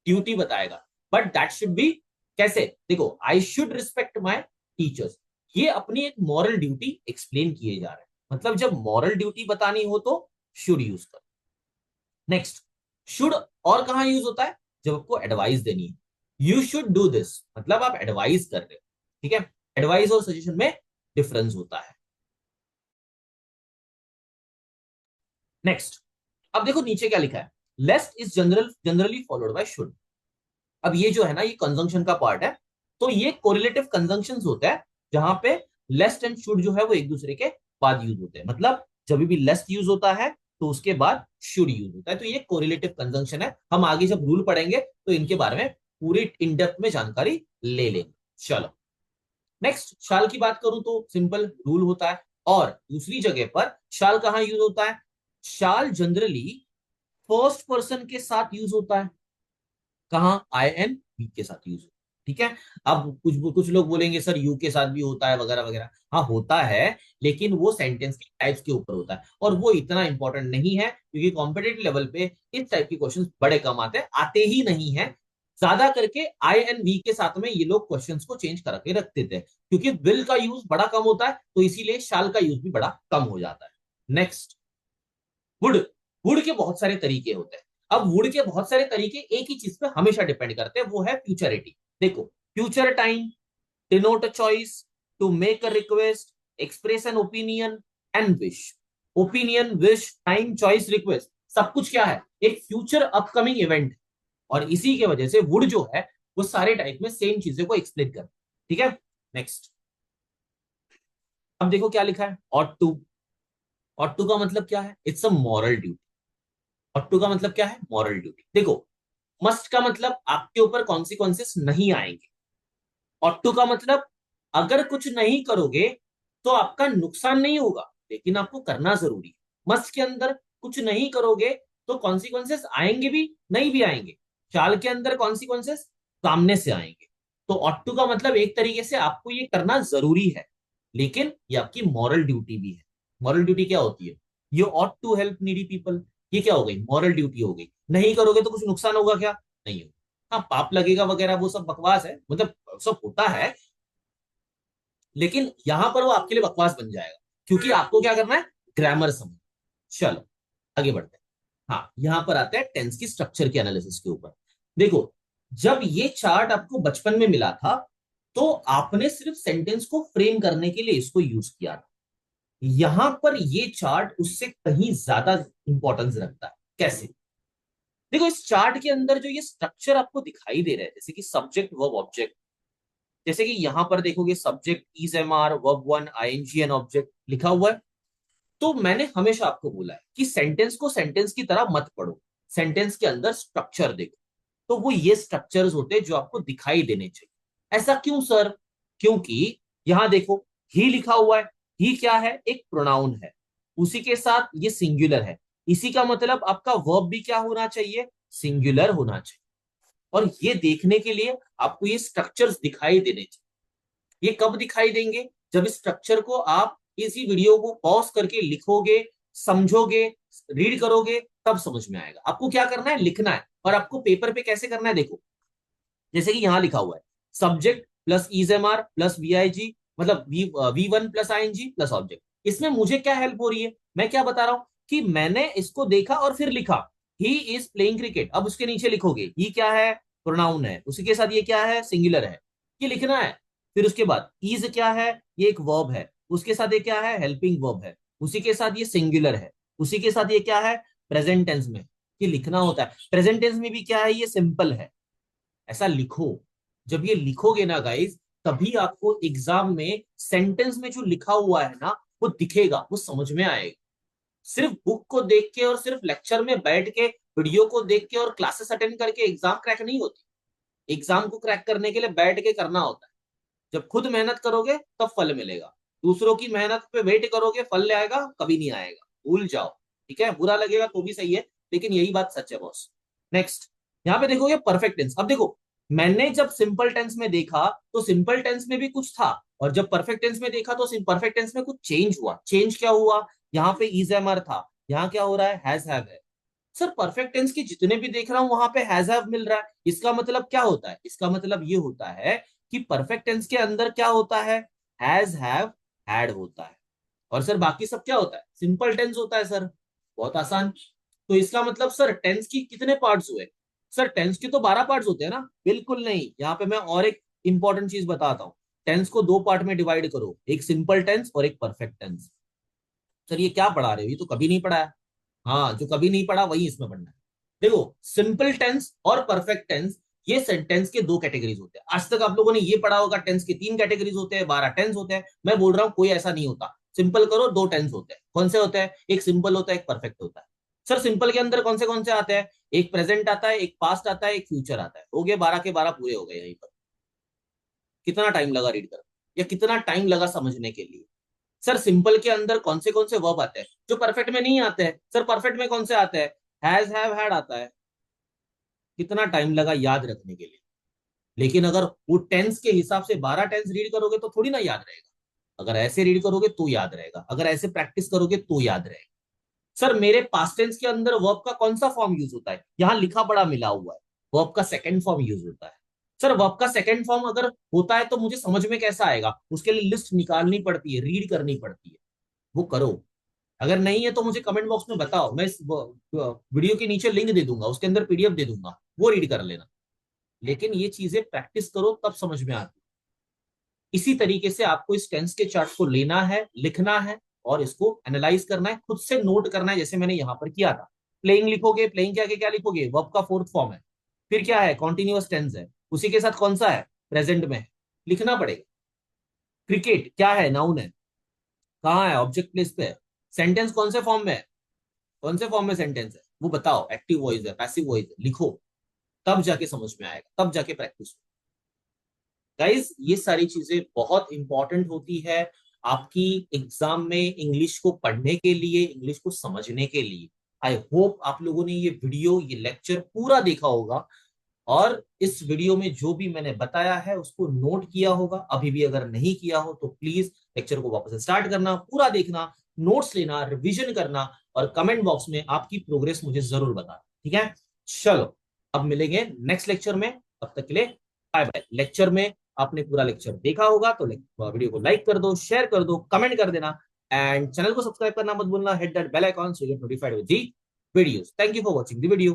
ड्यूटी बताएगा। बट दैट शुड बी कैसे, देखो, I should respect my teachers, ये अपनी एक मॉरल ड्यूटी एक्सप्लेन किए जा रहे हैं। मतलब जब मॉरल ड्यूटी बतानी हो तो शुड यूज कर। नेक्स्ट, शुड और कहां यूज होता है, जब आपको एडवाइस देनी है, यू शुड डू दिस, मतलब आप एडवाइस कर रहे हो, ठीक है। एडवाइस और सजेशन में डिफरेंस होता है। नेक्स्ट, अब देखो नीचे क्या लिखा है, lest is generally followed by should. अब ये जो है ना, ये कंजंक्शन का पार्ट है, तो ये कोरिलेटिव कंजंक्शंस होता है, जहां पे लेस्ट एंड शुड जो है वो एक दूसरे के बाद यूज होते हैं। मतलब जब भी लेस्ट यूज होता है तो उसके बाद शुड यूज होता है, तो ये कोरिलेटिव कंजंक्शन है। हम आगे जब रूल पढ़ेंगे तो इनके बारे में पूरी इन डेप्थ में जानकारी ले लेंगे। चलो, नेक्स्ट, शाल की बात करूं तो सिंपल रूल होता है, और दूसरी जगह पर शाल कहां यूज होता है, शाल जनरली फर्स्ट पर्सन के साथ यूज होता है। कहाँ, आई एन वी के साथ यूज, ठीक है। अब कुछ कुछ लोग बोलेंगे सर यू के साथ भी होता है वगैरह वगैरह, हाँ होता है, लेकिन वो सेंटेंस के टाइप्स के ऊपर होता है, और वो इतना इंपॉर्टेंट नहीं है, क्योंकि कॉम्पिटेटिव लेवल पे इस टाइप के क्वेश्चंस बड़े कम आते हैं, आते ही नहीं है। ज्यादा करके आई एन वी के साथ में ये लोग क्वेश्चंस को चेंज करके रख देते हैं, क्योंकि विल का यूज बड़ा कम होता है, तो इसीलिए शाल का यूज भी बड़ा कम हो जाता है। Next, would. वुड के बहुत सारे तरीके होते हैं। अब वुड के बहुत सारे तरीके एक ही चीज पे हमेशा डिपेंड करते हैं, वो है फ्यूचरिटी। देखो, future time, denote a choice, to make a request, express an opinion and wish. Opinion, wish, time, choice, request, सब कुछ क्या है, एक फ्यूचर अपकमिंग इवेंट। और इसी के वजह से वुड जो है वो सारे टाइप में सेम चीजों को एक्सप्लेन कर, ठीक है। नेक्स्ट, अब देखो क्या लिखा है, ऑट टू। ऑट टू का मतलब क्या है, it's a moral duty. Ought to का मतलब क्या है, मॉरल ड्यूटी। देखो, मस्ट का मतलब आपके ऊपर कॉन्सिक्वेंसेस नहीं आएंगे। ऑट टू का मतलब अगर कुछ नहीं करोगे तो आपका नुकसान नहीं होगा, लेकिन आपको करना जरूरी है। मस्ट के अंदर कुछ नहीं करोगे तो कॉन्सिक्वेंसेस आएंगे भी, नहीं भी आएंगे। चाल के अंदर कॉन्सिक्वेंसेस सामने से आएंगे। तो ऑट टू का मतलब एक तरीके से आपको ये करना जरूरी है, लेकिन ये आपकी मॉरल ड्यूटी भी है। मॉरल ड्यूटी क्या होती है, you ought to help needy people, ये क्या हो गई, मॉरल ड्यूटी हो गई। नहीं करोगे तो कुछ नुकसान होगा क्या, नहीं होगा। हाँ, पाप लगेगा वगैरह वो सब बकवास है, मतलब सब होता है, लेकिन यहां पर वो आपके लिए बकवास बन जाएगा, क्योंकि आपको क्या करना है, ग्रामर समझ। चलो, आगे बढ़ते हैं। हाँ, यहां पर आते हैं टेंस की स्ट्रक्चर के एनालिसिस के ऊपर। देखो, जब ये चार्ट आपको बचपन में मिला था तो आपने सिर्फ सेंटेंस को फ्रेम करने के लिए इसको यूज किया था। यहां पर ये चार्ट उससे कहीं ज्यादा इंपॉर्टेंस रखता है। कैसे, देखो, इस चार्ट के अंदर जो ये स्ट्रक्चर आपको दिखाई दे रहा है, जैसे कि सब्जेक्ट वर्ब ऑब्जेक्ट, जैसे कि यहां पर देखोगे subject is am are verb one ING and object लिखा हुआ है। तो मैंने हमेशा आपको बोला है कि सेंटेंस को सेंटेंस की तरह मत पढ़ो, सेंटेंस के अंदर स्ट्रक्चर देखो। तो वो ये स्ट्रक्चर्स होते हैं जो आपको दिखाई देने चाहिए। ऐसा क्यों सर, क्योंकि यहां देखो, ही लिखा हुआ है, ही क्या है, एक प्रोनाउन है, उसी के साथ ये सिंगुलर है, इसी का मतलब आपका वर्ब भी क्या होना चाहिए, सिंगुलर होना चाहिए। और ये देखने के लिए आपको ये स्ट्रक्चर्स दिखाई देने चाहिए। ये कब दिखाई देंगे, जब इस स्ट्रक्चर को आप इसी वीडियो को पॉज करके लिखोगे, समझोगे, रीड करोगे, तब समझ में आएगा। आपको क्या करना है, लिखना है, और आपको पेपर पे कैसे करना है, देखो, जैसे कि यहां लिखा हुआ है, subject plus is am are plus V I G, मतलब V one plus I N G plus object. इसमें मुझे क्या हेल्प हो रही है, मैं क्या बता रहा हूं कि मैंने इसको देखा और फिर लिखा, ही इज प्लेइंग क्रिकेट। अब उसके नीचे लिखोगे ही क्या है, प्रोनाउन है, उसी के साथ ये क्या है, सिंगुलर है, ये लिखना है। फिर उसके बाद इज क्या है, ये एक वर्ब है, उसके साथ ये क्या है, हेल्पिंग वर्ब है, उसी के साथ ये सिंगुलर है, उसी के साथ ये क्या है, प्रेजेंट टेंस में ये लिखना होता है। प्रेजेंट टेंस में भी क्या है, ये सिंपल है, ऐसा लिखो। जब ये लिखोगे ना गाइज, तभी आपको एग्जाम में सेंटेंस में जो लिखा हुआ है ना वो दिखेगा, वो समझ में आएगा। सिर्फ बुक को देख के और सिर्फ लेक्चर में बैठ के, वीडियो को देख के और क्लासेस अटेंड करके एग्जाम क्रैक नहीं होती। एग्जाम को क्रैक करने के लिए बैठ के करना होता है। जब खुद मेहनत करोगे तब फल मिलेगा, दूसरों की मेहनत पे वेट करोगे फल ले आएगा, कभी नहीं आएगा, भूल जाओ। ठीक है, बुरा लगेगा तो भी सही है, लेकिन यही बात सच है बॉस। नेक्स्ट, यहाँ पे देखोगे परफेक्ट टेंस। अब देखो, मैंने जब सिंपल टेंस में देखा तो सिंपल टेंस में भी कुछ था, और जब परफेक्ट टेंस में देखा तो परफेक्ट टेंस में कुछ चेंज हुआ। चेंज क्या हुआ, यहाँ पे इज एम आर था, यहाँ क्या हो रहा है, हैज हैव है। सर परफेक्ट टेंस के जितने भी देख रहा हूं वहां पे हैज हैव मिल रहा है, इसका मतलब क्या होता है, इसका मतलब ये होता है कि परफेक्ट टेंस के अंदर क्या होता है, हैज हैव हैड होता है। और सर बाकी सब क्या होता है, सिंपल टेंस होता है सर, बहुत आसान। तो इसका मतलब सर टेंस की कितने पार्ट्स हुए, सर टेंस के तो 12 पार्ट्स होते हैं ना, बिल्कुल नहीं। यहाँ पे मैं और एक इंपॉर्टेंट चीज बताता हूँ, टेंस को दो पार्ट में डिवाइड करो, एक सिंपल टेंस और एक परफेक्ट टेंस। सर ये क्या पढ़ा रहे हो, ये तो कभी नहीं पढ़ा है। हाँ, जो कभी नहीं पढ़ा वही इसमें पढ़ना है। देखो, सिंपल टेंस और परफेक्ट टेंस, ये सेंटेंस के दो कैटेगरीज होते हैं। आज तक आप लोगों ने ये पढ़ा होगा टेंस के तीन कैटेगरीज होते हैं, 12 टेंस होते हैं। मैं बोल रहा हूं कोई ऐसा नहीं होता। सिंपल करो, दो टेंस होते हैं। कौन से होते हैं, एक सिंपल होता है, एक परफेक्ट होता है। सर सिंपल के अंदर कौन से आते हैं, एक प्रेजेंट आता है, एक पास्ट आता है, एक फ्यूचर आता है। हो गए 12 के 12 पूरे हो गए यहीं पर। कितना टाइम लगा रीड कर, या कितना टाइम लगा समझने के लिए। सर सिंपल के अंदर कौन से वर्ब आते हैं जो परफेक्ट में नहीं आते हैं, सर परफेक्ट में कौन से आते हैं, हैज हैव हैड आता है। कितना टाइम लगा याद रखने के लिए। लेकिन अगर वो टेंस के हिसाब से 12 टेंस रीड करोगे तो थोड़ी ना याद रहेगा। अगर ऐसे रीड करोगे तो याद रहेगा, अगर ऐसे प्रैक्टिस करोगे तो याद रहेगा। सर मेरे पास्ट टेंस के अंदर वर्ब का कौन सा फॉर्म यूज होता है, यहां लिखा पड़ा मिला हुआ है, वर्ब का सेकंड फॉर्म यूज होता है। सर वर्ब का सेकंड फॉर्म अगर होता है तो मुझे समझ में कैसा आएगा, उसके लिए लिस्ट निकालनी पड़ती है, रीड करनी पड़ती है, वो करो। अगर नहीं है तो मुझे कमेंट बॉक्स में बताओ, मैं इस वीडियो के नीचे लिंक दे दूंगा, उसके अंदर पीडीएफ दे दूंगा, वो रीड कर लेना। लेकिन ये चीजें प्रैक्टिस करो तब समझ में आती है। इसी तरीके से आपको इस टेंस के चार्ट को लेना है, लिखना है, और इसको एनालाइज करना है, खुद से नोट करना है, जैसे मैंने यहां पर किया था। प्लेइंग लिखोगे, प्लेइंग के आगे क्या लिखोगे, वर्ब का फोर्थ फॉर्म है, फिर क्या है, कॉन्टिन्यूअस टेंस है, उसी के साथ कौन सा है, प्रेजेंट में है, लिखना पड़ेगा। क्रिकेट क्या है, नाउन है, कहाँ है, ऑब्जेक्ट प्लेस पे है। सेंटेंस कौन से फॉर्म में है, कौन से फॉर्म में सेंटेंस है वो बताओ, एक्टिव वॉइस है, पैसिव वॉइस है, लिखो। तब जाके समझ में आएगा, तब जाके प्रैक्टिस। गाइज ये सारी चीजें बहुत इंपॉर्टेंट होती है आपकी एग्जाम में, इंग्लिश को पढ़ने के लिए, इंग्लिश को समझने के लिए। आई होप आप लोगों ने ये वीडियो, ये लेक्चर पूरा देखा होगा, और इस वीडियो में जो भी मैंने बताया है उसको नोट किया होगा। अभी भी अगर नहीं किया हो तो प्लीज लेक्चर को वापस से स्टार्ट करना, पूरा देखना, नोट्स लेना, रिवीजन करना, और कमेंट बॉक्स में आपकी प्रोग्रेस मुझे जरूर बताना। ठीक है, चलो अब मिलेंगे नेक्स्ट लेक्चर में, तब तक के लिए बाय बाय। लेक्चर में आपने पूरा लेक्चर देखा होगा तो वीडियो को लाइक कर दो, शेयर कर दो, कमेंट कर देना, एंड चैनल को सब्सक्राइब करना मत भूलना, hit that bell icon so you get notified with the videos. Thank you for watching the video.